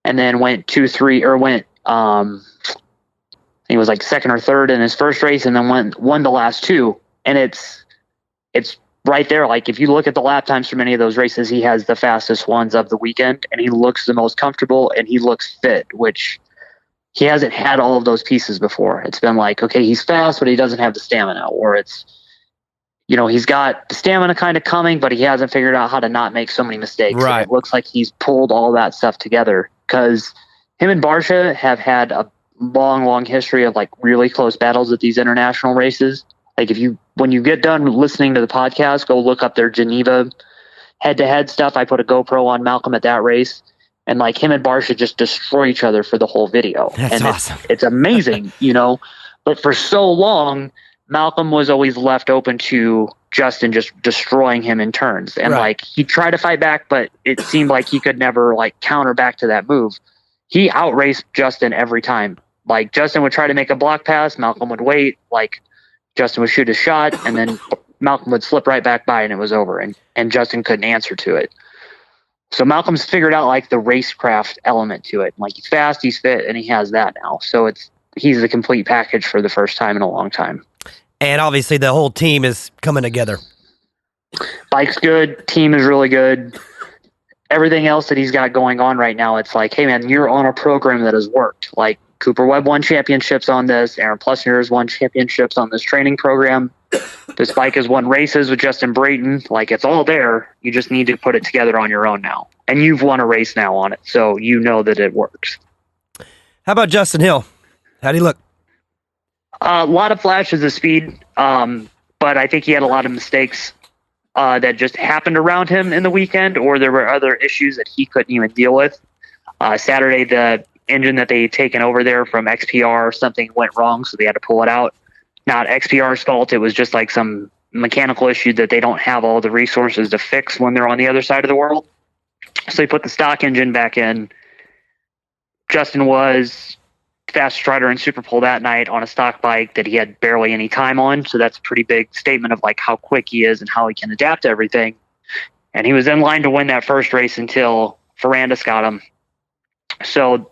and then went 2-3, or went, he was like second or third in his first race, and then won the last two. And it's right there. Like, if you look at the lap times for many of those races, he has the fastest ones of the weekend, and he looks the most comfortable, and he looks fit, which he hasn't had all of those pieces before. It's been like, okay, he's fast, but he doesn't have the stamina, or it's, he's got the stamina kind of coming, but he hasn't figured out how to not make so many mistakes. Right. And it looks like he's pulled all that stuff together, because him and Barsha have had a long history of like really close battles at these international races. Like, when you get done listening to the podcast, go look up their Geneva head-to-head stuff. I put a GoPro on Malcolm at that race, and like him and Barsha just destroy each other for the whole video. That's awesome. It's amazing, But for so long, Malcolm was always left open to Justin just destroying him in turns. And like, he tried to fight back, but it seemed like he could never like counter back to that move. He outraced Justin every time. Like, Justin would try to make a block pass, Malcolm would wait, like Justin would shoot a shot, and then Malcolm would slip right back by, and it was over, and Justin couldn't answer to it. So Malcolm's figured out like the racecraft element to it. Like, he's fast, he's fit, and he has that now. So he's the complete package for the first time in a long time. And obviously the whole team is coming together. Bike's good, team is really good. Everything else that he's got going on right now, it's like, hey man, you're on a program that has worked. Like, Cooper Webb won championships on this. Aaron Plessner has won championships on this training program. This bike has won races with Justin Brayton. Like, it's all there. You just need to put it together on your own now. And you've won a race now on it, so you know that it works. How about Justin Hill? How'd he look? A lot of flashes of speed, but I think he had a lot of mistakes that just happened around him in the weekend, or there were other issues that he couldn't even deal with. Saturday, the engine that they had taken over there from XPR, something went wrong, so they had to pull it out. Not XPR's fault. It was just like some mechanical issue that they don't have all the resources to fix when they're on the other side of the world. So they put the stock engine back in. Justin was fast strider in Super Pole that night on a stock bike that he had barely any time on. So that's a pretty big statement of like how quick he is and how he can adapt to everything. And he was in line to win that first race until Fernandez got him. So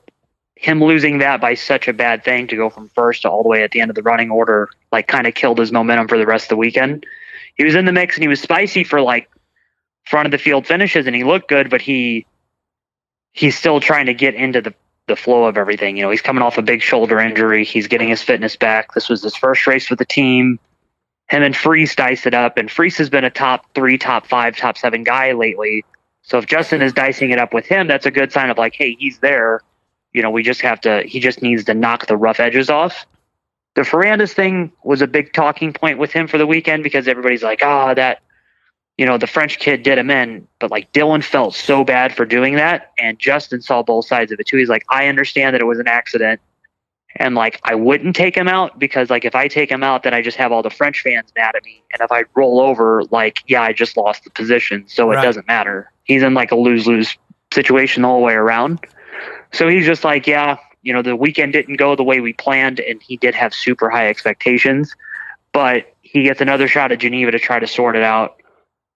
him losing that by such a bad thing to go from first to all the way at the end of the running order, like, kind of killed his momentum for the rest of the weekend. He was in the mix and he was spicy for like front of the field finishes, and he looked good, but he's still trying to get into the flow of everything. He's coming off a big shoulder injury. He's getting his fitness back. This was his first race with the team. Him and Freese diced it up, and Freese has been a top 3, top 5, top 7 guy lately. So if Justin is dicing it up with him, that's a good sign of like, hey, he's there. He just needs to knock the rough edges off. The Fernandez thing was a big talking point with him for the weekend, because everybody's like, that, the French kid did him in, but like Dylan felt so bad for doing that. And Justin saw both sides of it too. He's like, I understand that it was an accident, and like, I wouldn't take him out, because like, if I take him out, then I just have all the French fans mad at me. And if I roll over, like, yeah, I just lost the position. So It doesn't matter. He's in like a lose-lose situation all the way around. So he's just like, yeah, the weekend didn't go the way we planned, and he did have super high expectations, but he gets another shot at Geneva to try to sort it out.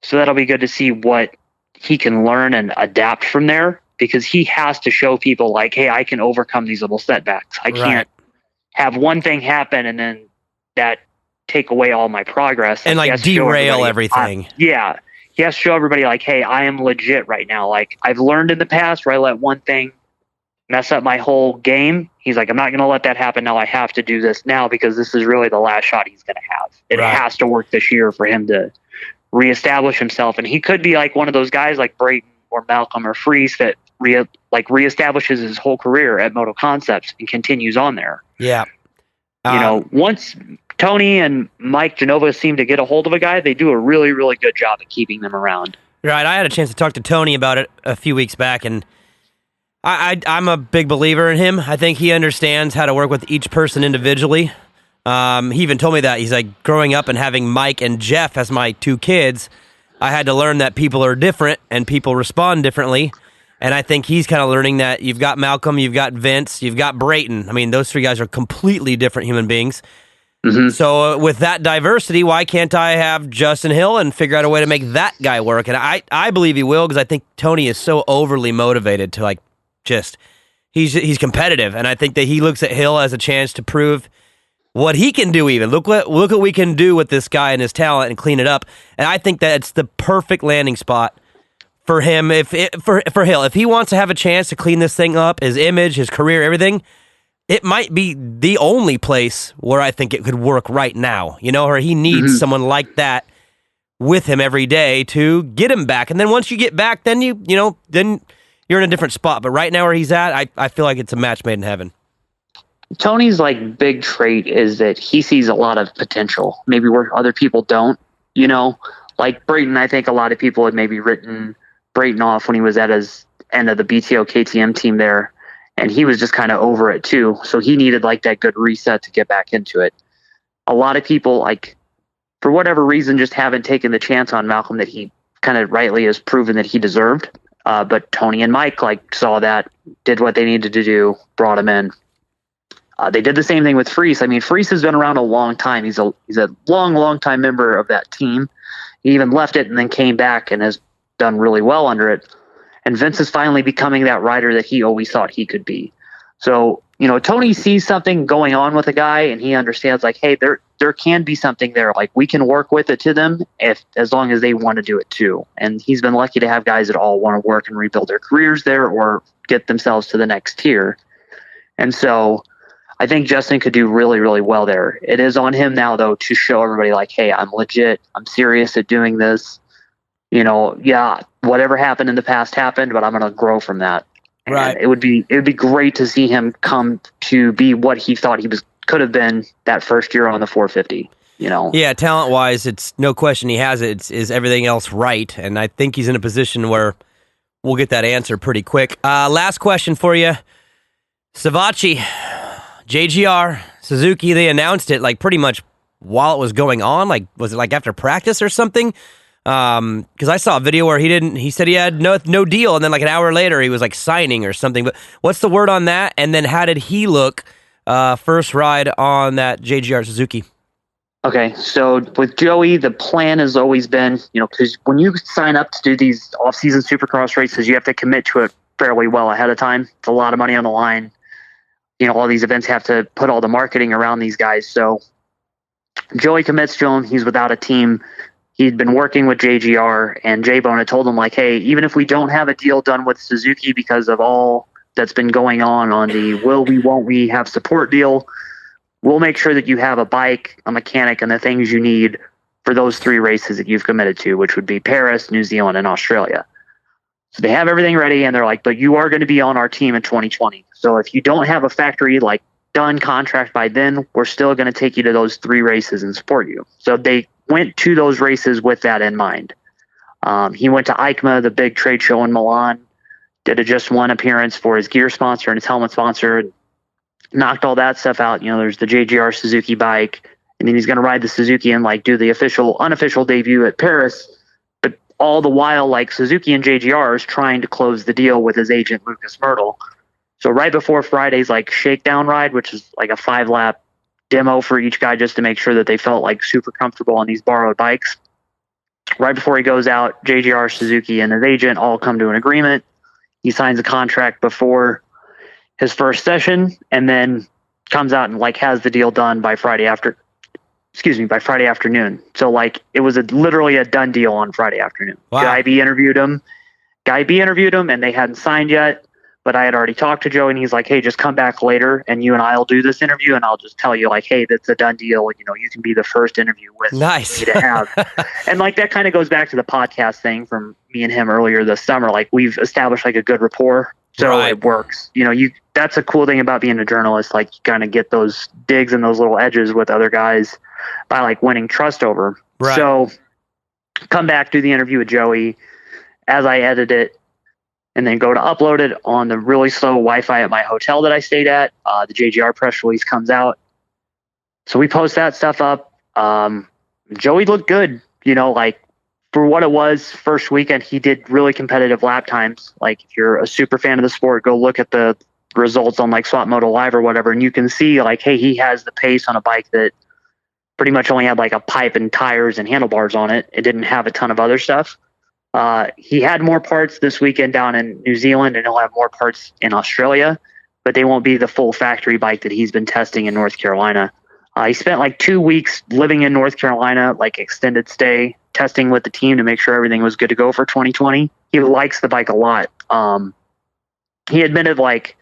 So that'll be good to see what he can learn and adapt from there, because he has to show people like, hey, I can overcome these little setbacks. I can't have one thing happen and then that take away all my progress. And like derail everything. He has to show everybody like, hey, I am legit right now. Like, I've learned in the past where I let one thing mess up my whole game. He's like, I'm not going to let that happen now. I have to do this now, because this is really the last shot he's going to have. It has to work this year for him to reestablish himself. And he could be like one of those guys like Brayton or Malcolm or Freese that reestablishes his whole career at Moto Concepts and continues on there. Yeah. Once Tony and Mike Genova seem to get a hold of a guy, they do a really, really good job at keeping them around. Right. I had a chance to talk to Tony about it a few weeks back, and I'm a big believer in him. I think he understands how to work with each person individually. He even told me that. He's like, growing up and having Mike and Jeff as my 2 kids, I had to learn that people are different and people respond differently. And I think he's kind of learning that you've got Malcolm, you've got Vince, you've got Brayton. I mean, those 3 guys are completely different human beings. So with that diversity, why can't I have Justin Hill and figure out a way to make that guy work? And I believe he will, because I think Tony is so overly motivated to he's competitive, and I think that he looks at Hill as a chance to prove what he can do. Even look what we can do with this guy and his talent and clean it up. And I think that it's the perfect landing spot for him. For Hill, if he wants to have a chance to clean this thing up, his image, his career, everything, it might be the only place where I think it could work right now. Or he needs someone like that with him every day to get him back. And then once you get back, then then you're in a different spot. But right now where he's at, I feel like it's a match made in heaven. Tony's big trait is that he sees a lot of potential, maybe where other people don't. Like Brayton, I think a lot of people had maybe written Brayton off when he was at his end of the BTO KTM team there, and he was just kind of over it too. So he needed that good reset to get back into it. A lot of people, for whatever reason, just haven't taken the chance on Malcolm that he kind of rightly has proven that he deserved. But Tony and Mike saw that, did what they needed to do, brought him in. They did the same thing with Freese. I mean, Freese has been around a long time. He's a long time member of that team. He even left it and then came back and has done really well under it. And Vince is finally becoming that rider that he always thought he could be. So, Tony sees something going on with a guy, and he understands hey, there can be something there. We can work with it to them as long as they want to do it too. And he's been lucky to have guys that all want to work and rebuild their careers there or get themselves to the next tier. And so I think Justin could do really, really well there. It is on him now, though, to show everybody hey, I'm legit. I'm serious at doing this. Whatever happened in the past happened, but I'm going to grow from that. Right. And it would be great to see him come to be what he thought he could have been that first year on the 450. Yeah, talent wise, it's no question he has it. Is everything else right? And I think he's in a position where we'll get that answer pretty quick. Last question for you, Savachi, JGR, Suzuki. They announced it pretty much while it was going on. Was it after practice or something? Because I saw a video where he said he had no deal, and then an hour later he was signing or something. But what's the word on that? And then how did he look first ride on that JGR Suzuki? Okay, so with Joey, the plan has always been, because when you sign up to do these off-season Supercross races, you have to commit to it fairly well ahead of time. It's a lot of money on the line. All these events have to put all the marketing around these guys. So Joey commits to him. He's without a team. He'd been working with JGR, and J-Bone had told him, hey, even if we don't have a deal done with Suzuki because of all that's been going on the will we, won't we have support deal, we'll make sure that you have a bike, a mechanic, and the things you need for those 3 races that you've committed to, which would be Paris, New Zealand, and Australia. So they have everything ready, and they're but you are going to be on our team in 2020. So if you don't have a factory done contract by then, we're still going to take you to those 3 races and support you. So they went to those races with that in mind. He went to EICMA, the big trade show in Milan, did a just one appearance for his gear sponsor and his helmet sponsor, knocked all that stuff out. There's the JGR Suzuki bike, and then he's going to ride the Suzuki and do the unofficial debut at Paris. But all the while, Suzuki and JGR is trying to close the deal with his agent, Lucas Myrtle. So right before Friday's shakedown ride, which is a 5-lap demo for each guy just to make sure that they felt super comfortable on these borrowed bikes. Right before he goes out, JGR, Suzuki, and his agent all come to an agreement. He signs a contract before his first session, and then comes out and has the deal done by Friday afternoon. So it was literally a done deal on Friday afternoon. Wow. Guy B interviewed him, and they hadn't signed yet. But I had already talked to Joe, and he's hey, just come back later, and you and I will do this interview, and I'll just tell you, hey, that's a done deal. You can be the first interview with me to have. And that kind of goes back to the podcast thing from me and him earlier this summer. We've established a good rapport, so right. It works. That's a cool thing about being a journalist. You kind of get those digs and those little edges with other guys by winning trust over. Right. So come back, do the interview with Joey as I edit it, and then go to upload it on the really slow Wi-Fi at my hotel that I stayed at. The JGR press release comes out. So we post that stuff up. Joey looked good, for what it was first weekend. He did really competitive lap times. If you're a super fan of the sport, go look at the results on Swap Moto Live or whatever, and you can see hey, he has the pace on a bike that pretty much only had like a pipe and tires and handlebars on it. It didn't have a ton of other stuff. He had more parts this weekend down in New Zealand, and he'll have more parts in Australia, but they won't be the full factory bike that he's been testing in North Carolina. He spent like 2 weeks living in North Carolina, like extended stay, testing with the team to make sure everything was good to go for 2020. He likes the bike a lot. He admitted like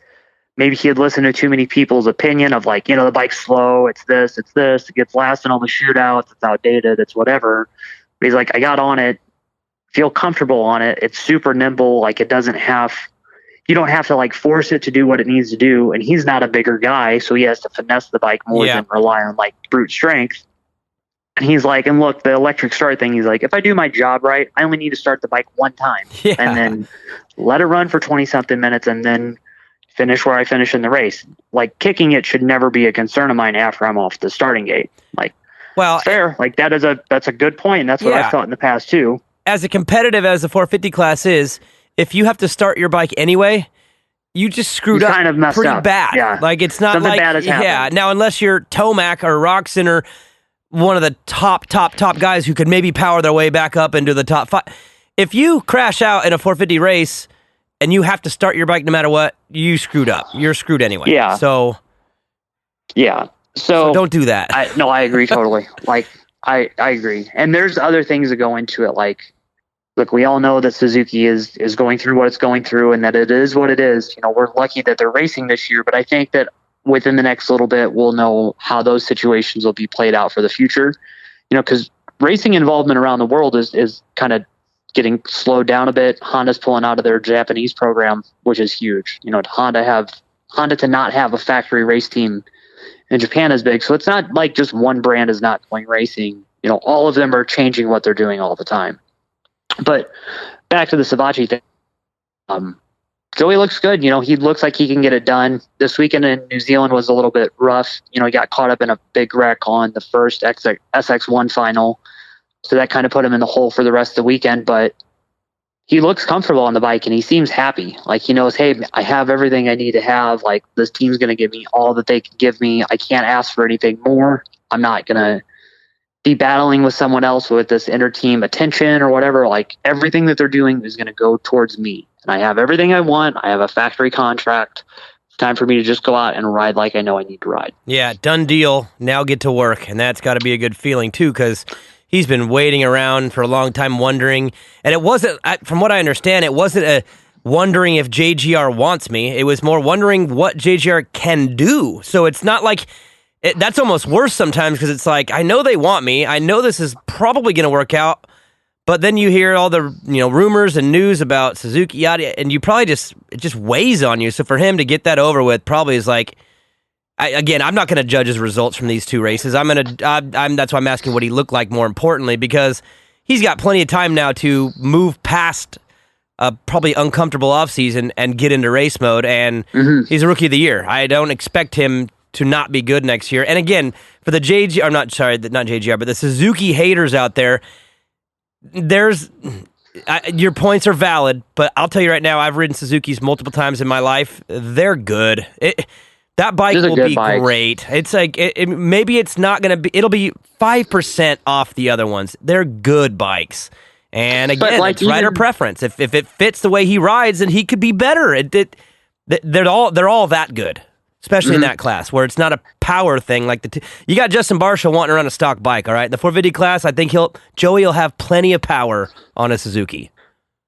maybe he had listened to too many people's opinion of like, the bike's slow, it's this, it gets last in all the shootouts, it's outdated, it's whatever. But he's like, I got on it, feel comfortable on it. It's super nimble. Like you don't have to like force it to do what it needs to do. And he's not a bigger guy, so he has to finesse the bike more than rely on like brute strength. And he's like, and look, the electric start thing, he's like, if I do my job right, I only need to start the bike one time and then let it run for 20 something minutes and then finish where I finish in the race. Like kicking it should never be a concern of mine after I'm off the starting gate. Like, well, fair. Like that's a good point. And that's what I've thought in the past too. As competitive as the 450 class is, if you have to start your bike anyway, you just screwed up kind of messed pretty up. bad. Yeah. Like it's not Something like bad has happened. Now unless you're Tomac or Roxon or one of the top guys who could maybe power their way back up into the top 5. If you crash out in a 450 race and you have to start your bike no matter what, you screwed up. You're screwed anyway. Yeah. So don't do that. I agree totally. Like I agree. And there's other things that go into it. Like, look, we all know that Suzuki is going through what it's going through and that it is what it is. We're lucky that they're racing this year, but I think that within the next little bit, we'll know how those situations will be played out for the future. Because racing involvement around the world is kind of getting slowed down a bit. Honda's pulling out of their Japanese program, which is huge. Honda to not have a factory race team in Japan is big. So it's not like just one brand is not going racing. All of them are changing what they're doing all the time. But back to the Savatgy thing. Joey looks good. He looks like he can get it done. This weekend in New Zealand was a little bit rough. He got caught up in a big wreck on the first SX1 final. So that kind of put him in the hole for the rest of the weekend. But he looks comfortable on the bike and he seems happy. Like he knows, hey, I have everything I need to have. Like this team's going to give me all that they can give me. I can't ask for anything more. I'm not going to be battling with someone else with this inter-team attention or whatever. Like everything that they're doing is going to go towards me. And I have everything I want. I have a factory contract. It's time for me to just go out and ride like I know I need to ride. Yeah, done deal. Now get to work. And that's got to be a good feeling too, because he's been waiting around for a long time wondering. And it wasn't, from what I understand, it wasn't a wondering if JGR wants me. It was more wondering what JGR can do. So it's not like, that's almost worse sometimes because it's like, I know they want me. I know this is probably going to work out. But then you hear all the rumors and news about Suzuki, yada, and you probably it just weighs on you. So for him to get that over with probably is like, I'm not going to judge his results from these two races. That's why I'm asking what he looked like more importantly, because he's got plenty of time now to move past a probably uncomfortable offseason and get into race mode. And he's a rookie of the year. I don't expect him to not be good next year. And again, for the not JGR, but the Suzuki haters out there, your points are valid, but I'll tell you right now, I've ridden Suzukis multiple times in my life. They're good. That bike will be great. It's like, maybe it's not going to be, it'll be 5% off the other ones. They're good bikes. And again, it's rider preference. If it fits the way he rides, then he could be better. They're all that good. Especially in that class where it's not a power thing like you got Justin Barshall wanting to run a stock bike, all right? The 450 class, I think Joey will have plenty of power on a Suzuki.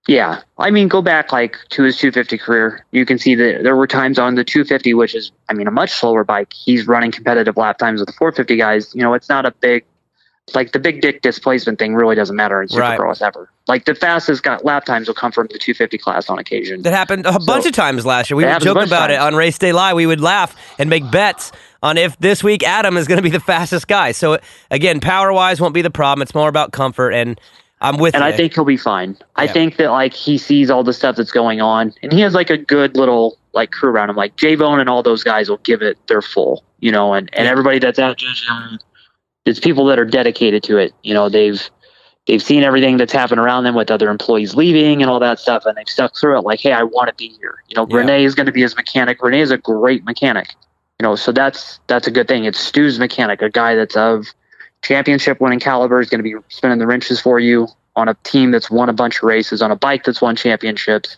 Yeah. I mean, go back like to his 250 career. You can see that there were times on the 250, which is, a much slower bike. He's running competitive lap times with the 450 guys. It's not a big, like the big dick displacement thing really doesn't matter in Supercross ever. Like the fastest lap times will come from the 250 class on occasion. That happened a bunch of times last year. We would joke about it on Race Day Live. We would laugh and make bets on if this week Adam is going to be the fastest guy. So again, power-wise won't be the problem. It's more about comfort, and I'm with you. And I think he'll be fine. I think that like he sees all the stuff that's going on, and he has like a good little like crew around him. Like J-Bone and all those guys will give it their full, and everybody that's at JGR, it's people that are dedicated to it. They've seen everything that's happened around them with other employees leaving and all that stuff, and they've stuck through it. Like, hey, I want to be here. Renee is going to be his mechanic. Renee is a great mechanic. So that's a good thing. It's Stu's mechanic, a guy that's of championship winning caliber is going to be spinning the wrenches for you on a team that's won a bunch of races, on a bike that's won championships.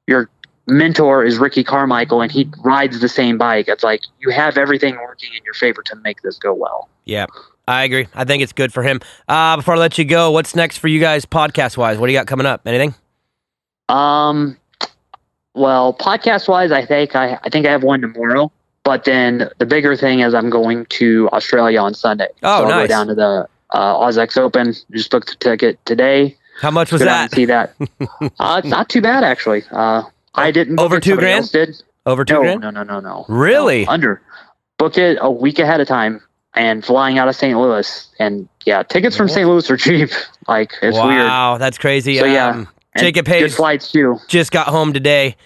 Your mentor is Ricky Carmichael, and he rides the same bike. It's like you have everything working in your favor to make this go well. Yeah, I agree. I think it's good for him. Before I let you go, what's next for you guys podcast-wise? What do you got coming up? Anything? Well, podcast-wise, I think I have one tomorrow. But then the bigger thing is I'm going to Australia on Sunday. Oh, so I'll nice. go down to the AusX Open. Just booked the ticket today. How much was Go down that? and see that. It's not too bad, actually. I didn't book Over it, $2 somebody grand? else did. Over $2 grand? No. Really? No, under. Booked it a week ahead of time and flying out of St. Louis. And yeah, tickets from St. Louis are cheap. Like, it's weird. Wow, that's crazy. So yeah, Jacob good Hayes flights too. just got home today,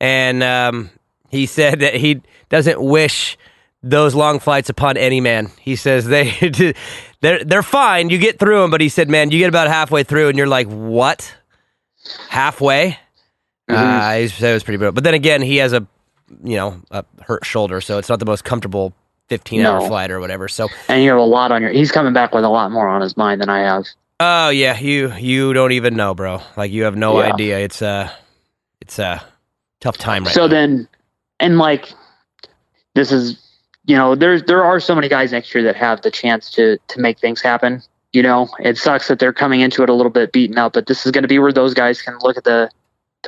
and he said that he doesn't wish those long flights upon any man. He says they're fine. You get through them, but he said, man, you get about halfway through, and you're like, what? Halfway? He said it was pretty brutal. But then again, he has a hurt shoulder, so it's not the most comfortable 15-hour flight or whatever. So, and you have a lot on he's coming back with a lot more on his mind than I have. Oh yeah, you don't even know, bro. Like, you have no idea. It's a tough time right now. So then, and like, this is, there are so many guys next year that have the chance to make things happen. It sucks that they're coming into it a little bit beaten up, but this is going to be where those guys can look at the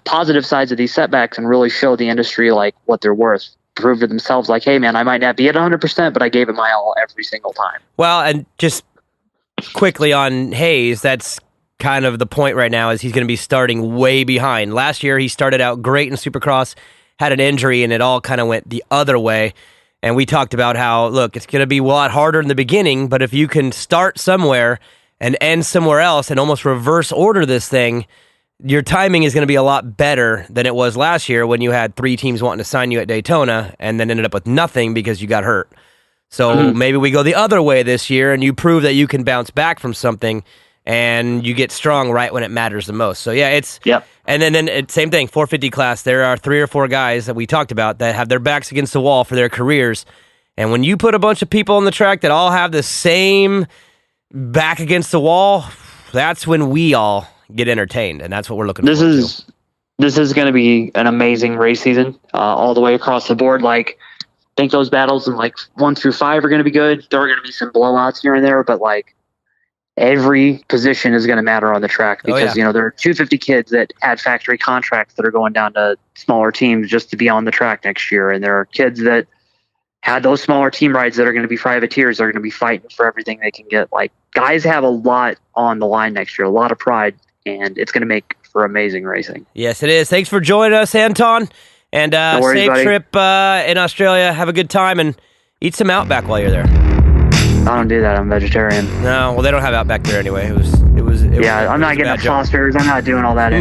positive sides of these setbacks and really show the industry like what they're worth. Prove to themselves like, hey man, I might not be at 100%, but I gave it my all every single time. Well, and just quickly on Hayes, that's kind of the point right now, is he's going to be starting way behind. Last year, he started out great in Supercross, had an injury, and it all kind of went the other way. And we talked about how, look, it's going to be a lot harder in the beginning, but if you can start somewhere and end somewhere else and almost reverse order this thing, your timing is going to be a lot better than it was last year when you had 3 teams wanting to sign you at Daytona and then ended up with nothing because you got hurt. So maybe we go the other way this year and you prove that you can bounce back from something and you get strong right when it matters the most. So yeah, and then same thing, 450 class, there are 3 or 4 guys that we talked about that have their backs against the wall for their careers. And when you put a bunch of people on the track that all have the same back against the wall, that's when we all get entertained, and that's what we're looking for. This is going to be an amazing race season, all the way across the board. Like, I think those battles in like 1 through 5 are going to be good. There are going to be some blowouts here and there, but like every position is going to matter on the track because there are 250 kids that had factory contracts that are going down to smaller teams just to be on the track next year, and there are kids that had those smaller team rides that are going to be privateers. They're going to be fighting for everything they can get. Like, guys have a lot on the line next year, a lot of pride. And it's going to make for amazing racing. Yes, it is. Thanks for joining us, Anton. And no worries, safe buddy. trip in Australia. Have a good time and eat some Outback while you're there. I don't do that. I'm vegetarian. No, well, they don't have Outback there anyway. It was I'm not getting the Fosters. I'm not doing all that.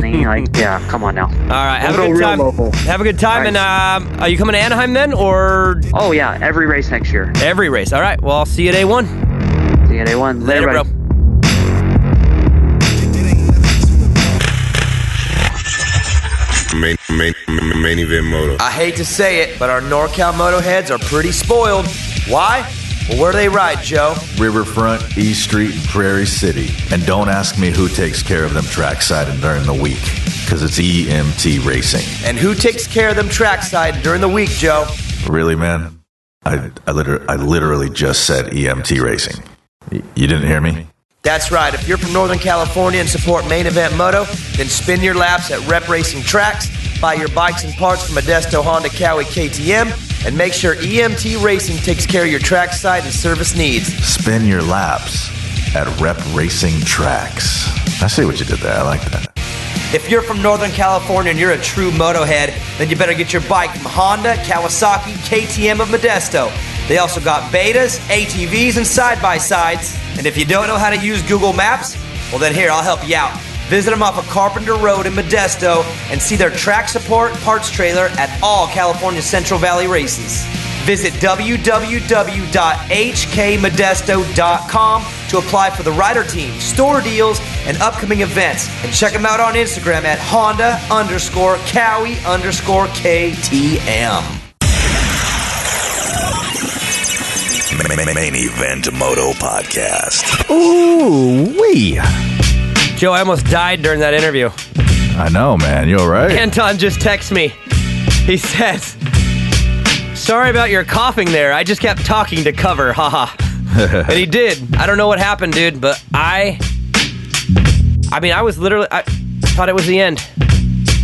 Come on now. All right, have We'll a go good real time. local. Have a good time. All right. And are you coming to Anaheim then, or? Oh yeah, every race next year. Every race. All right. Well, I'll see you day 1. See you day 1. Later, bro. buddy. Main event moto. I hate to say it, but our NorCal Motoheads are pretty spoiled. Why? Well, where do they ride, Joe? Riverfront, East Street, and Prairie City. And don't ask me who takes care of them trackside and during the week, because it's EMT Racing. And who takes care of them trackside during the week, Joe? Really, man? I literally just said EMT Racing. You didn't hear me? That's right. If you're from Northern California and support Main Event Moto, then spin your laps at Rep Racing Tracks, buy your bikes and parts from Modesto, Honda, Cowie, KTM, and make sure EMT Racing takes care of your trackside and service needs. Spin your laps at Rep Racing Tracks. I see what you did there. I like that. If you're from Northern California and you're a true Motohead, then you better get your bike from Honda, Kawasaki, KTM of Modesto. They also got betas, ATVs, and side-by-sides. And if you don't know how to use Google Maps, well then here, I'll help you out. Visit them off of Carpenter Road in Modesto and see their track support parts trailer at all California Central Valley races. Visit www.hkmodesto.com to apply for the rider team, store deals, and upcoming events. And check them out on Instagram at Honda_Cowie_KTM. Main Event Moto Podcast. Ooh-wee. Joe, I almost died during that interview. I know, man. You all right? Anton just texted me. He says, sorry about your coughing there. I just kept talking to cover. Haha. And he did. I don't know what happened, dude, but I was literally, I thought it was the end.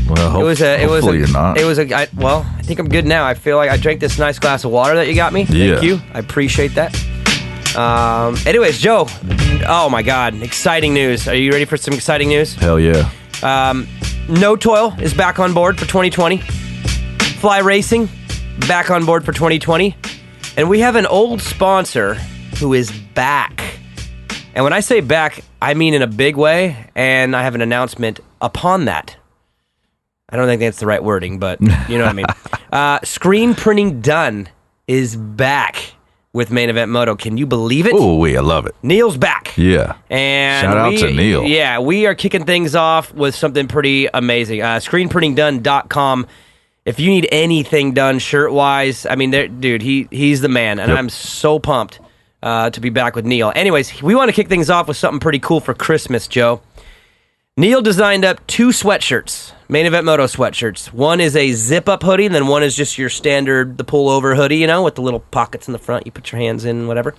Well, hopefully you're not. I think I'm good now. I feel like I drank this nice glass of water that you got me. Yeah. Thank you. I appreciate that. Anyways, Joe, oh my God, exciting news. Are you ready for some exciting news? Hell yeah. No Toil is back on board for 2020. Fly Racing, back on board for 2020. And we have an old sponsor who is back. And when I say back, I mean in a big way, and I have an announcement upon that. I don't think that's the right wording, but you know what I mean. Screen Printing Done is back with Main Event Moto. Can you believe it? Ooh, I love it. Neil's back. Yeah. And shout out to Neil. Yeah, we are kicking things off with something pretty amazing. ScreenPrintingDone.com. If you need anything done shirt-wise, I mean, dude, he's the man, and I'm so pumped to be back with Neil. Anyways, we want to kick things off with something pretty cool for Christmas, Joe. Neil designed up 2 sweatshirts, Main Event Moto sweatshirts. One is a zip-up hoodie, and then one is just your standard, the pull-over hoodie, you know, with the little pockets in the front. You put your hands in, whatever.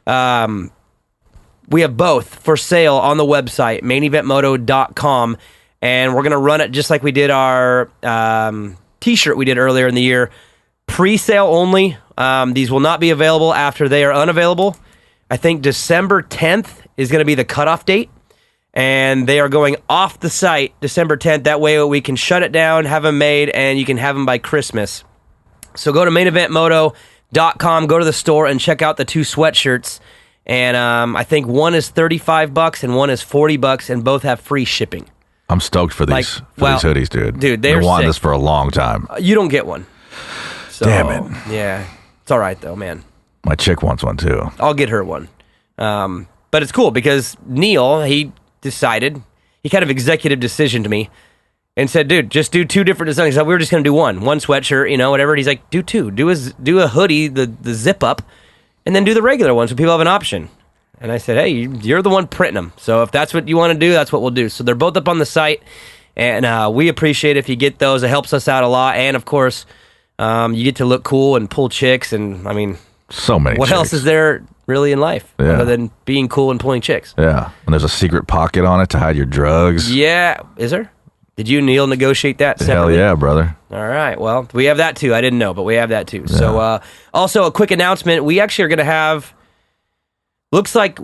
We have both for sale on the website, maineventmoto.com, and we're going to run it just like we did our T-shirt we did earlier in the year. Pre-sale only. These will not be available after they are unavailable. I think December 10th is going to be the cutoff date. And they are going off the site December 10th. That way we can shut it down, have them made, and you can have them by Christmas. So go to maineventmoto.com, go to the store, and check out the 2 sweatshirts. And I think one is $35 and one is $40, and both have free shipping. I'm stoked for these hoodies, dude. Dude, they're I've been wanting sick. this for a long time. You don't get one. So, damn it. Yeah. It's all right, though, man. My chick wants one, too. I'll get her one. But it's cool because Neil, he decided, he kind of executive decisioned me and said, dude, just do 2 different designs. We were just going to do one sweatshirt, you know, whatever. And he's like, do 2. Do a hoodie, the zip up, and then do the regular one so people have an option. And I said, hey, you're the one printing them. So if that's what you want to do, that's what we'll do. So they're both up on the site, and we appreciate if you get those. It helps us out a lot. And, of course, you get to look cool and pull chicks. And, I mean, so many what chicks. else is there really in life other than being cool and pulling chicks? Yeah. And there's a secret pocket on it to hide your drugs. Yeah. Is there? Did you and Neil negotiate that separately? Hell yeah, brother. All right. Well, we have that too. I didn't know, but we have that too. Yeah. So also a quick announcement. We actually are going to have, looks like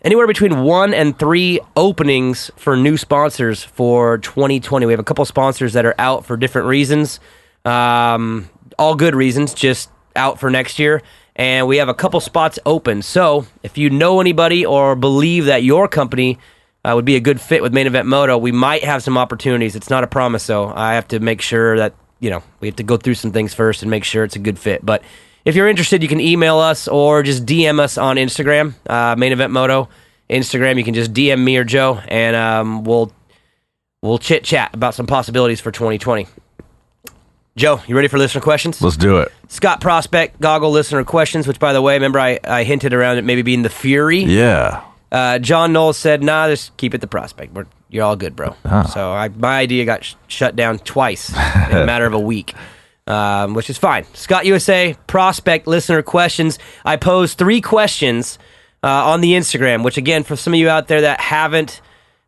anywhere between 1 and 3 openings for new sponsors for 2020. We have a couple sponsors that are out for different reasons. All good reasons, just out for next year. And we have a couple spots open. So if you know anybody or believe that your company would be a good fit with Main Event Moto, we might have some opportunities. It's not a promise, though. I have to make sure that, you know, we have to go through some things first and make sure it's a good fit. But if you're interested, you can email us or just DM us on Instagram, Main Event Moto Instagram. You can just DM me or Joe, and we'll chit-chat about some possibilities for 2020. Joe, you ready for listener questions? Let's do it. Scott Prospect, Goggle listener questions, which, by the way, remember I hinted around it maybe being the Fury? Yeah. John Knowles said, nah, just keep it the Prospect. You're all good, bro. Oh. So my idea got shut down twice in a matter of a week, which is fine. Scott USA, Prospect listener questions. I posed 3 questions on the Instagram, which, again, for some of you out there that haven't,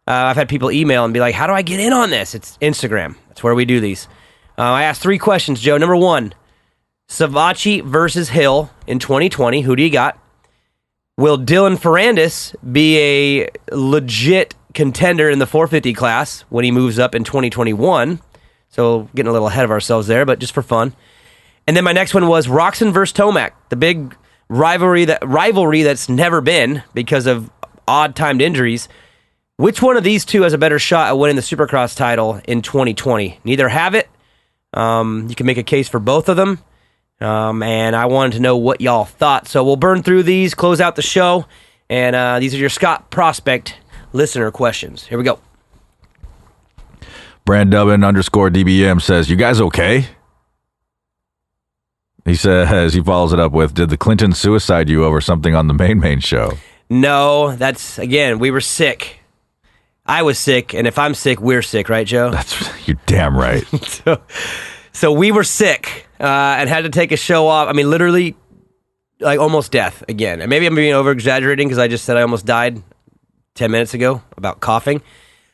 I've had people email and be like, how do I get in on this? It's Instagram. That's where we do these. I asked 3 questions, Joe. Number 1, Savatgy versus Hill in 2020. Who do you got? Will Dylan Fernandez be a legit contender in the 450 class when he moves up in 2021? So getting a little ahead of ourselves there, but just for fun. And then my next one was Roczen versus Tomac, the big rivalry that's never been because of odd-timed injuries. Which one of these 2 has a better shot at winning the Supercross title in 2020? Neither have it. You can make a case for both of them. And I wanted to know what y'all thought. So we'll burn through these, close out the show. And these are your Scott Prospect listener questions. Here we go. Brand Dubbin _DBM says, you guys okay? He says, he follows it up with, did the Clintons suicide you over something on the main show? No, that's, again, we were sick. I was sick, and if I'm sick, we're sick, right, Joe? You're damn right. So we were sick and had to take a show off. I mean, literally, like almost death again. And maybe I'm being over-exaggerating because I just said I almost died 10 minutes ago about coughing.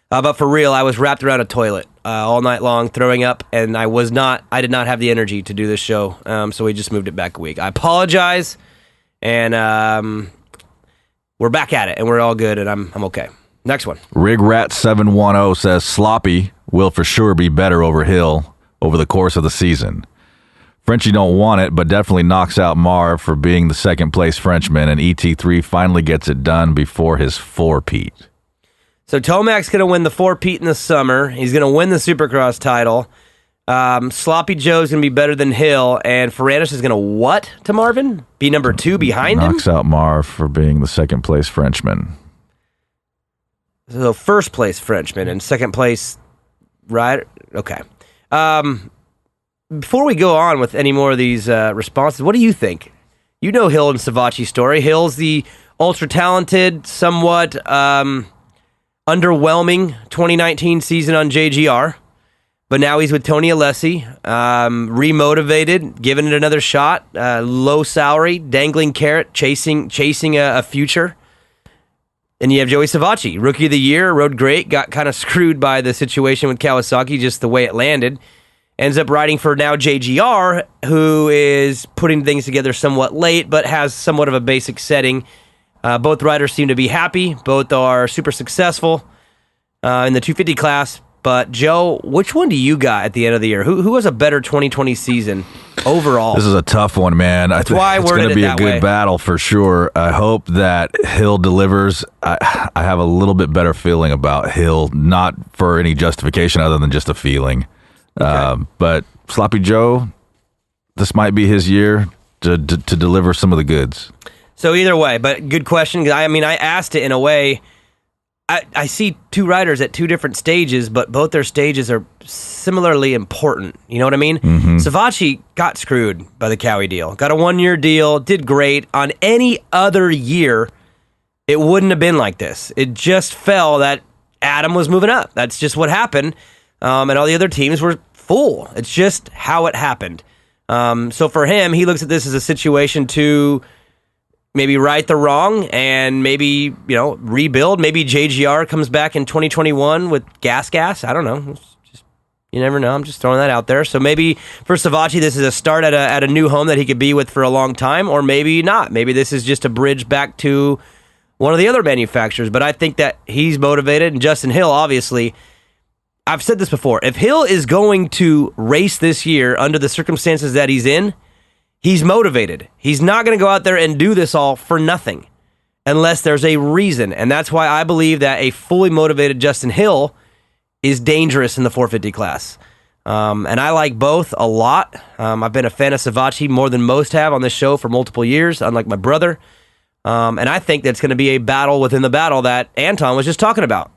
But for real, I was wrapped around a toilet all night long, throwing up, and I did not have the energy to do this show. So we just moved it back a week. I apologize, and we're back at it, and we're all good, and I'm okay. Next one. Rigrat710 says Sloppy will for sure be better over Hill over the course of the season. Frenchie don't want it, but definitely knocks out Marv for being the second place Frenchman, and ET3 finally gets it done before his four-peat. So Tomac's going to win the four-peat in the summer. He's going to win the Supercross title. Sloppy Joe's going to be better than Hill, and Fernandez is going to what to Marvin? Be number 2 behind him? Knocks out Marv for being the second place Frenchman. So first place Frenchman and second place rider. Okay. Before we go on with any more of these responses, what do you think? You know Hill and Savacci's story. Hill's the ultra-talented, somewhat underwhelming 2019 season on JGR, but now he's with Tony Alessi, remotivated, giving it another shot, low salary, dangling carrot, chasing a future. And you have Joey Savacci, Rookie of the Year, rode great, got kind of screwed by the situation with Kawasaki, just the way it landed. Ends up riding for now JGR, who is putting things together somewhat late, but has somewhat of a basic setting. Both riders seem to be happy. Both are super successful in the 250 class. But, Joe, which one do you got at the end of the year? Who has a better 2020 season overall? This is a tough one, man. That's why it's going to be a good battle for sure. I hope that Hill delivers. I have a little bit better feeling about Hill, not for any justification other than just a feeling. Okay. But Sloppy Joe, this might be his year to deliver some of the goods. So either way, but good question. I mean, I asked it in a way. I see two riders at two different stages, but both their stages are similarly important. You know what I mean? Mm-hmm. Savacci got screwed by the Cowie deal. Got a 1-year deal, did great. On any other year, it wouldn't have been like this. It just fell that Adam was moving up. That's just what happened. And all the other teams were full. It's just how it happened. So for him, he looks at this as a situation to maybe right the wrong and maybe, rebuild. Maybe JGR comes back in 2021 with gas. I don't know. You never know. I'm just throwing that out there. So maybe for Savacci, this is a start at a new home that he could be with for a long time, or maybe not. Maybe this is just a bridge back to one of the other manufacturers. But I think that he's motivated, and Justin Hill, obviously, I've said this before. If Hill is going to race this year under the circumstances that he's in, he's motivated. He's not going to go out there and do this all for nothing unless there's a reason. And that's why I believe that a fully motivated Justin Hill is dangerous in the 450 class. And I like both a lot. I've been a fan of Savacci more than most have on this show for multiple years, unlike my brother. And I think that's going to be a battle within the battle that Anton was just talking about.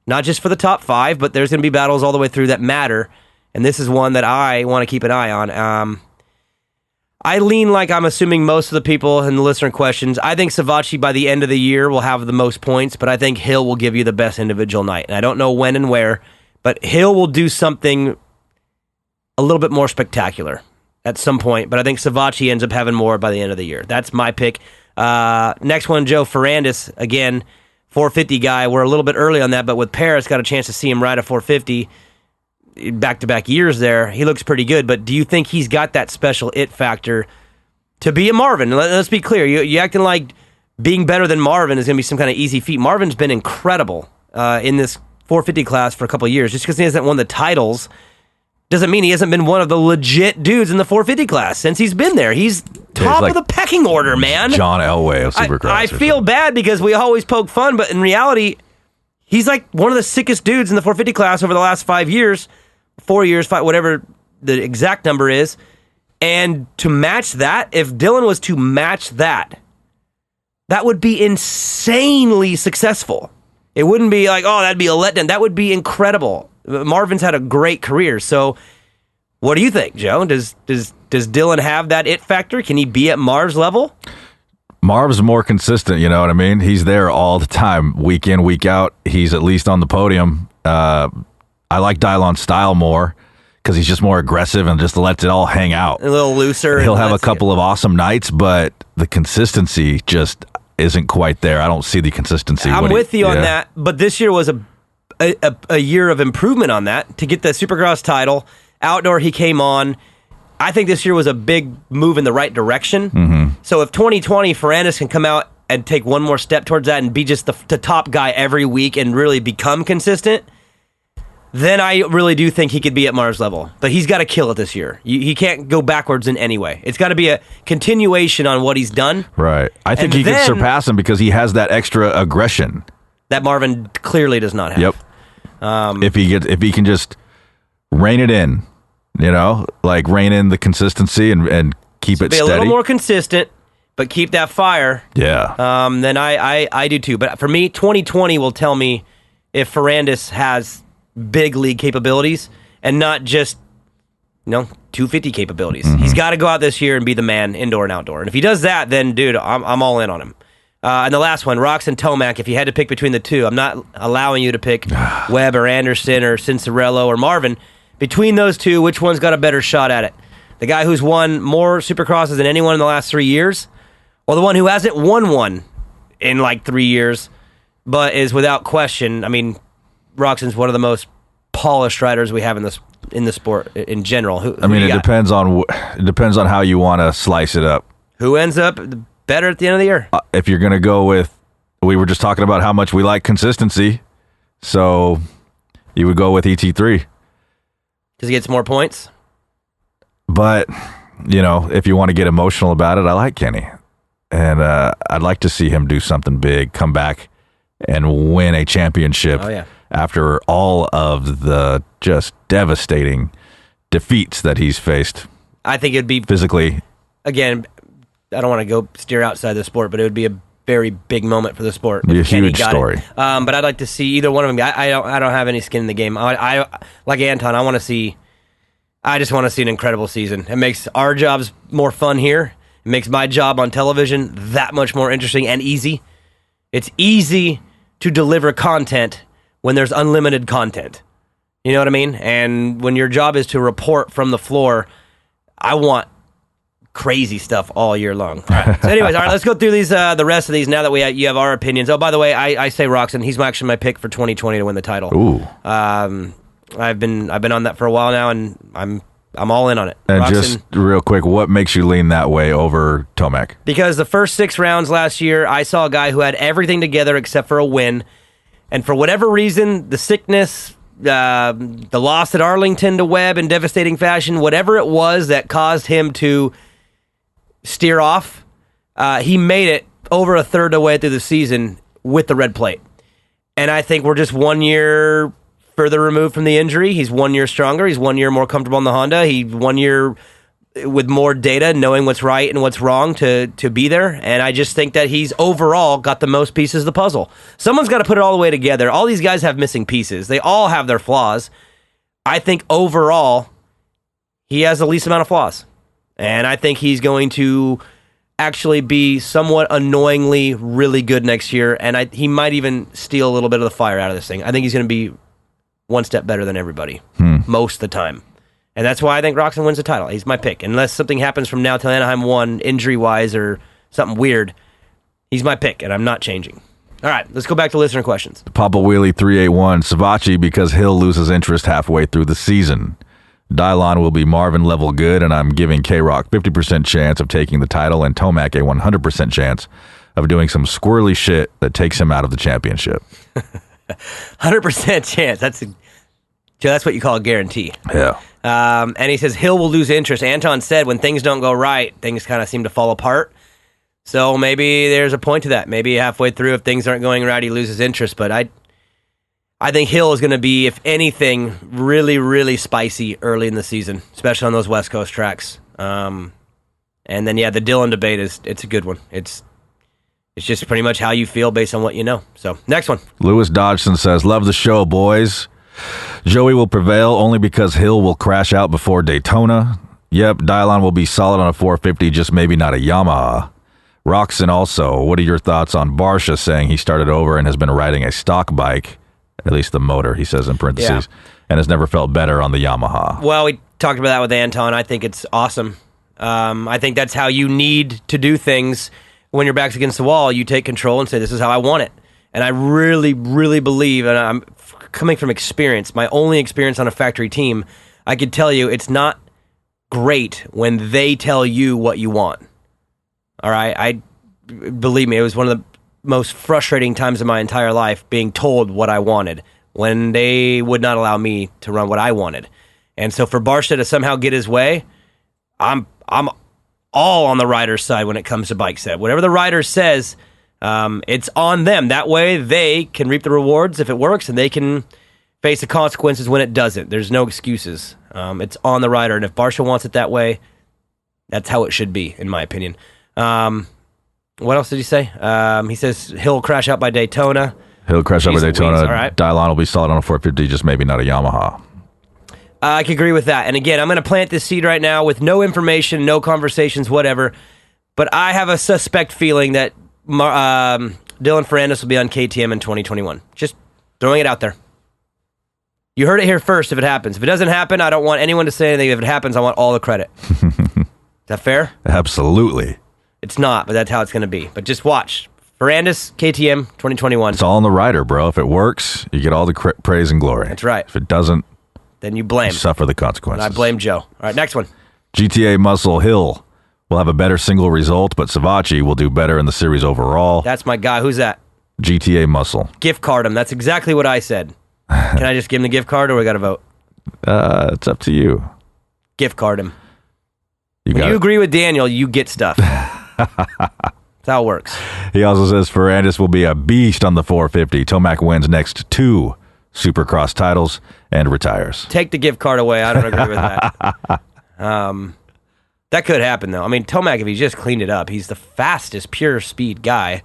Not just for the top 5, but there's going to be battles all the way through that matter. And this is one that I want to keep an eye on. I lean like I'm assuming most of the people in the listener questions. I think Savacci by the end of the year will have the most points, but I think Hill will give you the best individual night. And I don't know when and where, but Hill will do something a little bit more spectacular at some point. But I think Savacci ends up having more by the end of the year. That's my pick. Next one, Joe Fernandez, again, 450 guy. We're a little bit early on that, but with Paris, got a chance to see him ride a 450 back-to-back years there. He looks pretty good, but do you think he's got that special it factor to be a Marvin? Let's be clear. You acting like being better than Marvin is going to be some kind of easy feat. Marvin's been incredible in this 450 class for a couple of years. Just because he hasn't won the titles doesn't mean he hasn't been one of the legit dudes in the 450 class since he's been there. He's top of the pecking order, man. John Elway of Supercross. I feel bad because we always poke fun, but in reality, he's like one of the sickest dudes in the 450 class over the last 5 years, 4 years, 5, whatever the exact number is. And to match that, if Dylan was to match that, that would be insanely successful. It wouldn't be like, oh, that'd be a letdown. That would be incredible. Marvin's had a great career. So what do you think, Joe? Does Does Dylan have that it factor? Can he be at Marv's level? Marv's more consistent, you know what I mean? He's there all the time, week in, week out. He's at least on the podium. I like Dylon's style more because he's just more aggressive and just lets it all hang out. A little looser. He'll have a couple of awesome nights, but the consistency just isn't quite there. I don't see the consistency. I'm with you on that, but this year was a year of improvement on that. To get the Supercross title, outdoor he came on. I think this year was a big move in the right direction. Mm-hmm. So if 2020 Fernandez can come out and take one more step towards that and be just the top guy every week and really become consistent, then I really do think he could be at Marv's level. But he's got to kill it this year. He can't go backwards in any way. It's got to be a continuation on what he's done. Right. I think he could surpass him because he has that extra aggression that Marvin clearly does not have. Yep. If he can just rein it in, you know, like rein in the consistency and keep it steady. Be a little more consistent, but keep that fire. Yeah. Then I do too. But for me, 2020 will tell me if Fernandez has big league capabilities and not just 250 capabilities. Mm-hmm. He's got to go out this year and be the man indoor and outdoor. And if he does that, then dude, I'm all in on him. And the last one, Rox and Tomac, if you had to pick between the two, I'm not allowing you to pick Webb or Anderson or Cincerello or Marvin. Between those two, which one's got a better shot at it? The guy who's won more Supercrosses than anyone in the last 3 years, or the one who hasn't won one in like 3 years, but is without question, I mean, Roxon's one of the most polished riders we have in the sport in general. Who it depends on how you want to slice it up. Who ends up better at the end of the year? If you're going to go with, we were just talking about how much we like consistency, so you would go with ET3. Because he gets more points? But, if you want to get emotional about it, I like Kenny. And I'd like to see him do something big, come back and win a championship after all of the just devastating defeats that he's faced. I think it'd be... physically. Again, I don't want to go steer outside the sport, but it would be a very big moment for the sport. It'd be a huge story. But I'd like to see either one of them. I don't have any skin in the game. I like Anton. I just want to see an incredible season. It makes our jobs more fun here. It makes my job on television that much more interesting and easy. It's easy to deliver content when there's unlimited content. You know what I mean? And when your job is to report from the floor, I want crazy stuff all year long. All right. So anyways, all right, let's go through these the rest of these now that you have our opinions. Oh, by the way, I say Roxon. He's actually my pick for 2020 to win the title. Ooh. I've been on that for a while now, and I'm all in on it. And Roxon, just real quick, what makes you lean that way over Tomac? Because the first 6 rounds last year, I saw a guy who had everything together except for a win, and for whatever reason, the sickness, the loss at Arlington to Webb in devastating fashion, whatever it was that caused him to steer off, he made it over a third of the way through the season with the red plate. And I think we're just 1 year further removed from the injury. He's 1 year stronger. He's 1 year more comfortable in the Honda. He 1 year with more data, knowing what's right and what's wrong to be there. And I just think that he's overall got the most pieces of the puzzle. Someone's got to put it all the way together. All these guys have missing pieces. They all have their flaws. I think overall, he has the least amount of flaws. And I think he's going to actually be somewhat annoyingly really good next year. And he might even steal a little bit of the fire out of this thing. I think he's going to be one step better than everybody most of the time. And that's why I think Roxon wins the title. He's my pick. Unless something happens from now till Anaheim 1, injury-wise or something weird, he's my pick, and I'm not changing. All right, let's go back to listener questions. Papa Wheelie 381, Savachi because Hill loses interest halfway through the season. Dylon will be Marvin level good, and I'm giving K-Rock 50% chance of taking the title and Tomac a 100% chance of doing some squirrely shit that takes him out of the championship. 100% chance. That's what you call a guarantee. Yeah. And he says Hill will lose interest. Anton said when things don't go right, things kind of seem to fall apart. So maybe there's a point to that. Maybe halfway through, if things aren't going right, he loses interest. But I think Hill is going to be, if anything, really, really spicy early in the season, especially on those West Coast tracks. And then, the Dylan debate it's a good one. It's just pretty much how you feel based on what you know. So, next one. Lewis Dodgson says, love the show, boys. Joey will prevail only because Hill will crash out before Daytona. Yep, Dylon will be solid on a 450, just maybe not a Yamaha. Roxon also, what are your thoughts on Barsha saying he started over and has been riding a stock bike, at least the motor, he says in parentheses, and has never felt better on the Yamaha? Well, we talked about that with Anton. I think it's awesome. I think that's how you need to do things when your back's against the wall. You take control and say, this is how I want it. And I really, really believe, and I'm coming from experience, my only experience on a factory team, I could tell you it's not great when they tell you what you want. All right? Believe me, it was one of the most frustrating times of my entire life being told what I wanted when they would not allow me to run what I wanted. And so for Barsha to somehow get his way, I'm all on the rider's side when it comes to bike set. Whatever the rider says, it's on them. That way they can reap the rewards if it works, and they can face the consequences when it doesn't. There's no excuses. It's on the rider, and if Barsha wants it that way, that's how it should be, in my opinion. What else did he say? He says he'll crash out by Daytona. He'll crash out by Daytona. All right. Dylon will be solid on a 450, just maybe not a Yamaha. I can agree with that. And again, I'm going to plant this seed right now with no information, no conversations, whatever. But I have a suspect feeling that Dylan Fernandez will be on KTM in 2021. Just throwing it out there. You heard it here first if it happens. If it doesn't happen, I don't want anyone to say anything. If it happens, I want all the credit. Is that fair? Absolutely. It's not, but that's how it's going to be. But just watch. Fernandez, KTM, 2021. It's all on the rider, bro. If it works, you get all the praise and glory. That's right. If it doesn't, then you blame. Suffer the consequences. And I blame Joe. All right, next one. GTA Muscle Hill will have a better single result, but Savachi will do better in the series overall. That's my guy. Who's that? GTA Muscle. Gift card him. That's exactly what I said. Can I just give him the gift card, or we got to vote? It's up to you. Gift card him. When you agree with Daniel, you get stuff. That's how it works. He also says Fernandez will be a beast on the 450. Tomac wins next 2 Supercross titles and retires. Take the gift card away. I don't agree with that. That could happen, though. I mean, Tomac, if he just cleaned it up, he's the fastest pure speed guy.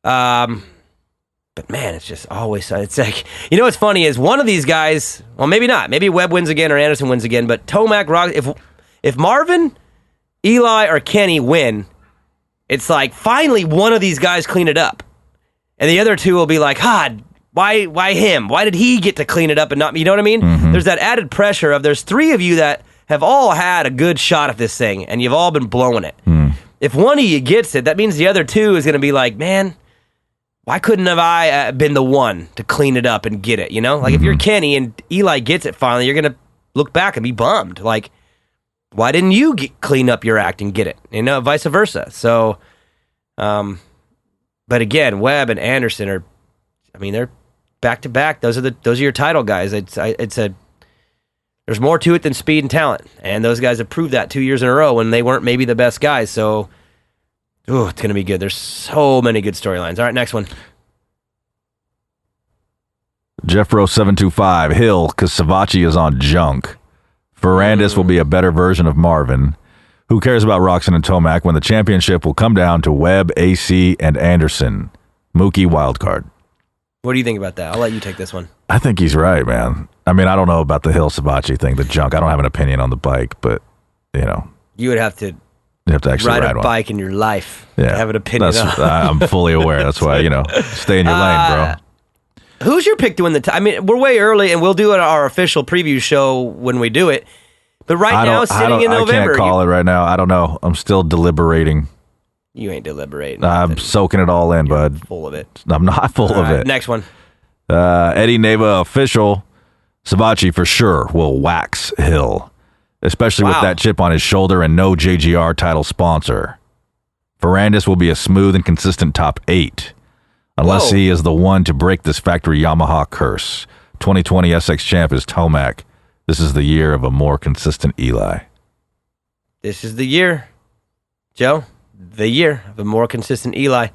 But man, it's just always, it's like, you know what's funny is one of these guys, well, maybe not. Maybe Webb wins again or Anderson wins again, but Tomac, if Marvin, Eli, or Kenny win, it's like finally one of these guys clean it up. And the other two will be like, why him? Why did he get to clean it up and not me? You know what I mean? Mm-hmm. There's that added pressure of there's 3 of you that have all had a good shot at this thing, and you've all been blowing it. Mm. If one of you gets it, that means the other 2 is going to be like, man, why couldn't have I been the one to clean it up and get it? You know, like if you're Kenny and Eli gets it finally, you're going to look back and be bummed. Like, why didn't you clean up your act and get it? You know, vice versa. So, but again, Webb and Anderson are, I mean, they're back to back. Those are your title guys. There's more to it than speed and talent, and those guys have proved that 2 years in a row when they weren't maybe the best guys. So, it's going to be good. There's so many good storylines. All right, next one. Jeffro725 Hill, because Savachi is on junk. Fernandez will be a better version of Marvin. Who cares about Roxon and Tomac when the championship will come down to Webb, AC, and Anderson? Mookie wildcard. What do you think about that? I'll let you take this one. I think he's right, man. I mean, I don't know about the Hill Savachi thing, the junk. I don't have an opinion on the bike, but, you know. You would have to actually ride a one. bike in your life to have an opinion on. I'm fully aware. That's why, stay in your lane, bro. Who's your pick to win the I mean, we're way early, and we'll do it our official preview show when we do it. But right now, sitting in November. I can't call it right now. I don't know. I'm still deliberating. You ain't deliberating. I'm soaking it all in, bud. Full of it. I'm not full of it. Next one. Eddie Neva official. Savachi for sure will wax Hill, especially with that chip on his shoulder and no JGR title sponsor. Fernandez will be a smooth and consistent top 8, unless he is the one to break this factory Yamaha curse. 2020 SX champ is Tomac. This is the year of a more consistent Eli. This is the year, Joe. The year of a more consistent Eli.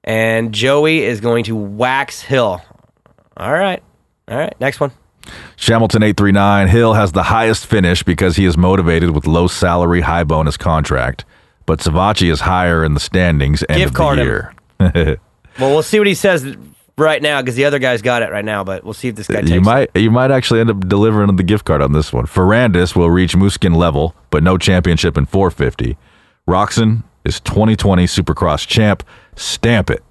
And Joey is going to wax Hill. All right. Next one. Shamilton 839. Hill has the highest finish because he is motivated with low salary, high bonus contract. But Savachi is higher in the standings end Gift of card the year. Well, we'll see what he says right now because the other guy's got it right now, but we'll see if this guy takes You might actually end up delivering the gift card on this one. Fernandez will reach Muskin level, but no championship in 450. Roxon is 2020 Supercross champ. Stamp it.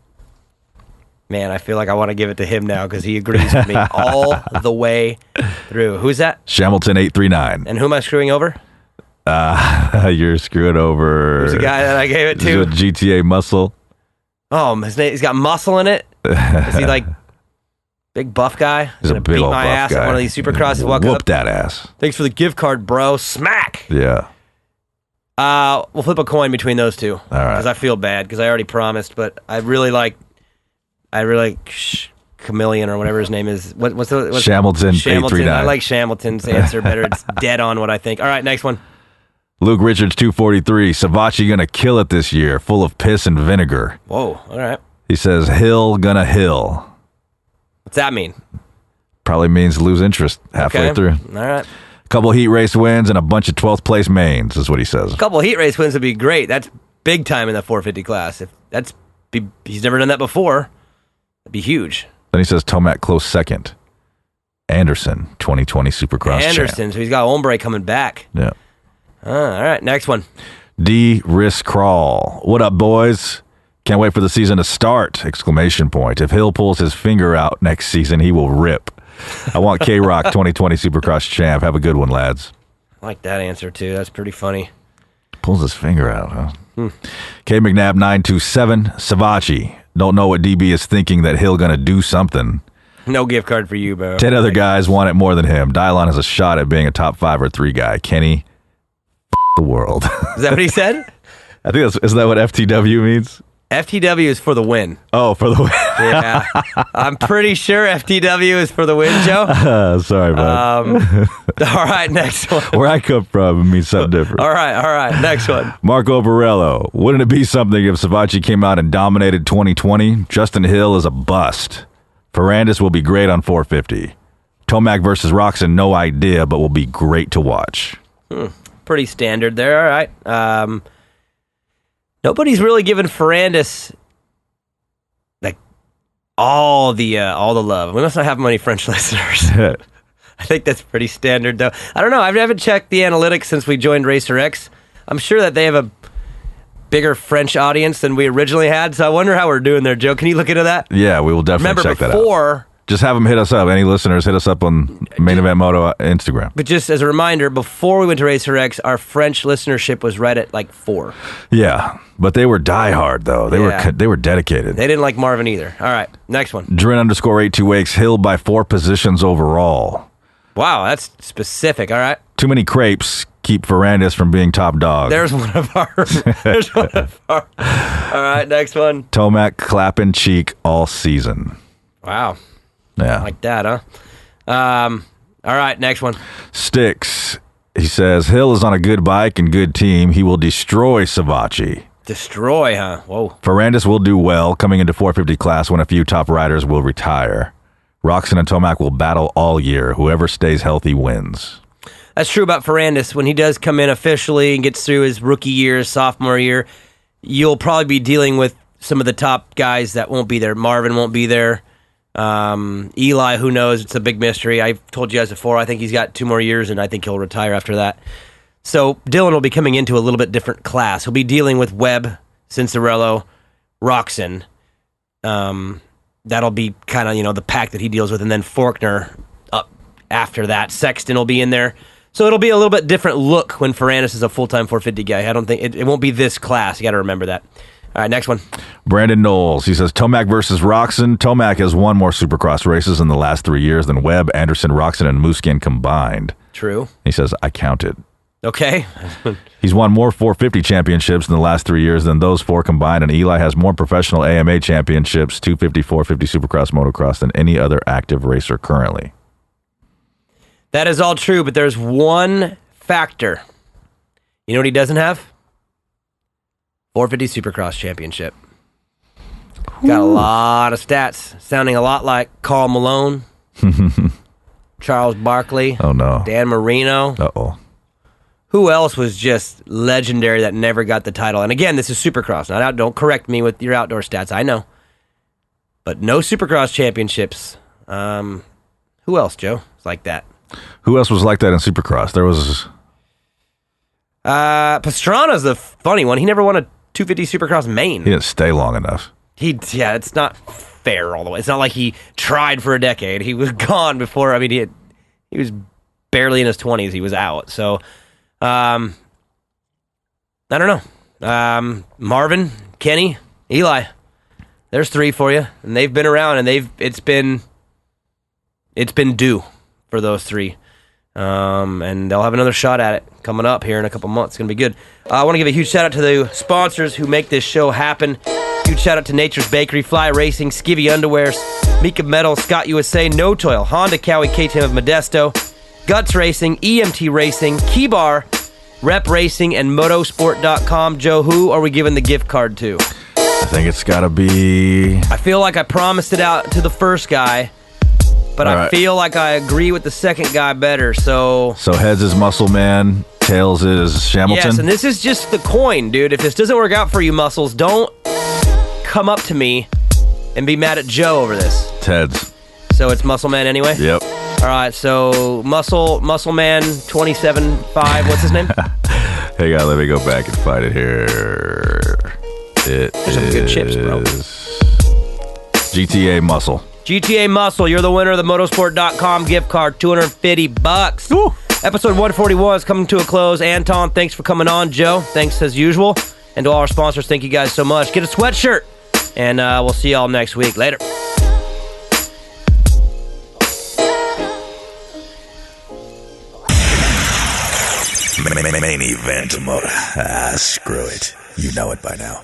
Man, I feel like I want to give it to him now because he agrees with me all the way through. Who's that? Shamilton 839. And who am I screwing over? You're screwing over. Who's the guy that I gave it to? GTA Muscle. Oh, he's got muscle in it. Is he like big buff guy? He's a big beat old my buff ass guy. at one of these Supercrosses. Walk Whoop up. that ass. Thanks for the gift card, bro. Smack. Yeah. We'll flip a coin between those two. All right. Because I feel bad because I already promised, but I really like Chameleon or whatever his name is. What's Shamilton 839. I like Shamilton's answer better. It's dead on what I think. All right, next one. Luke Richards 243. Savachi gonna kill it this year, full of piss and vinegar. Whoa. All right. He says Hill gonna hill. What's that mean? Probably means lose interest halfway Okay. through. All right. Couple heat race wins and a bunch of 12th place mains is what he says. A couple heat race wins would be great. That's big time in the 450 class. He's never done that before. That'd be huge. Then he says Tomac close second. Anderson 2020 Supercross Anderson, champ. so he's got Ombre coming back. Yeah. All right, next one. D. Risk Crawl. What up, boys? Can't wait for the season to start! Exclamation point. If Hill pulls his finger out next season, he will rip. I want K-Rock 2020 Supercross champ. Have a good one, lads. I like that answer, too. That's pretty funny. Pulls his finger out, huh? K. McNabb 927. Savachi. Don't know what DB is thinking that Hill gonna do something. No gift card for you, bro. 10 other guys want it more than him. Dylon has a shot at being a top 5 or 3 guy. Kenny, the world. Is that what he said? I think isn't that what FTW means? FTW is for the win. Oh, for the win. Yeah. I'm pretty sure FTW is for the win, Joe. Sorry, bud. All right, next one. Where I come from, it means something different. All right, next one. Marco Borello. Wouldn't it be something if Savachi came out and dominated 2020? Justin Hill is a bust. Fernandez will be great on 450. Tomac versus Roxon, no idea, but will be great to watch. Pretty standard there. All right. Nobody's really given Fernandez like all the love. We must not have many French listeners. I think that's pretty standard, though. I don't know. I haven't checked the analytics since we joined Racer X. I'm sure that they have a bigger French audience than we originally had, so I wonder how we're doing there, Joe. Can you look into that? Yeah, we will definitely check that out. Before, just have them hit us up. Any listeners, hit us up on Main Event Moto Instagram. but just as a reminder, before we went to Racer X, our French listenership was right at like 4. Yeah, but they were diehard, though. They were dedicated. They didn't like Marvin either. All right, next one. Drin _828 Hill by 4 positions overall. Wow, that's specific. All right. Too many crepes keep Fernandez from being top dog. There's one of ours. All right, next one. Tomac clapping cheek all season. Wow. Yeah. Like that, huh? All right, next one. Sticks. He says, Hill is on a good bike and good team. He will destroy Savachi. Destroy, huh? Whoa. Fernandez will do well coming into 450 class when a few top riders will retire. Roxon and Tomac will battle all year. Whoever stays healthy wins. That's true about Fernandez. When he does come in officially and gets through his rookie year, sophomore year, you'll probably be dealing with some of the top guys that won't be there. Marvin won't be there. Eli, who knows? It's a big mystery. I've told you guys before, I think he's got 2 more years, and I think he'll retire after that. So Dylan will be coming into a little bit different class. He'll be dealing with Webb, Cincerello, Roxon. That'll be kind of, the pack that he deals with, and then Faulkner up after that. Sexton will be in there. So it'll be a little bit different look when Fernandez is a full-time 450 guy. I don't think it won't be this class. You got to remember that. All right, next one. Brandon Knowles. He says, Tomac versus Roxon. Tomac has won more Supercross races in the last 3 years than Webb, Anderson, Roxon, and Muskin combined. True. He says, I counted. Okay. He's won more 450 championships in the last 3 years than those 4 combined, and Eli has more professional AMA championships, 250, 450 Supercross, Motocross, than any other active racer currently. That is all true, but there's one factor. You know what he doesn't have? 450 Supercross championship. Got a lot of stats, sounding a lot like Carl Malone, Charles Barkley, Oh, no. Dan Marino. Uh-oh. Who else was just legendary that never got the title? And again, this is Supercross. Not out. Don't correct me with your outdoor stats. I know. but no Supercross championships. Who else, Joe? It's like that. Who else was like that in Supercross? There was... Pastrana's the funny one. He never won a 250 Supercross main. He didn't stay long enough. It's not fair all the way. It's not like he tried for a decade. He was gone before. I mean, he was barely in his 20s. He was out. So, I don't know. Marvin, Kenny, Eli. There's 3 for you, and they've been around, and it's been due for those 3. And they'll have another shot at it coming up here in a couple months. It's going to be good. I want to give a huge shout out to the sponsors who make this show happen. Huge shout out to Nature's Bakery, Fly Racing, Skivvy Underwears, Mika Metal, Scott USA, No Toil, Honda, Cowie, KTM of Modesto, Guts Racing, EMT Racing, Key Bar, Rep Racing, and Motosport.com. Joe, who are we giving the gift card to? I think it's got to be... I feel like I promised it out to the first guy, but I feel like I agree with the second guy better, so... So heads is Muscle Man, tails is Shamilton? Yes, and this is just the coin, dude. If this doesn't work out for you, Muscles, don't come up to me and be mad at Joe over this. It's heads. So it's Muscle Man anyway? Yep. All right, so Muscle Man 27.5, what's his name? Hang on, let me go back and find it here. There's some good chips, bro. GTA Muscle. GTA Muscle, you're the winner of the Motosport.com gift card, $250. Woo! Episode 141 is coming to a close. Anton, thanks for coming on. Joe, thanks as usual. And to all our sponsors, thank you guys so much. Get a sweatshirt, and we'll see y'all next week. Later. Main event, Moto. Screw it. You know it by now.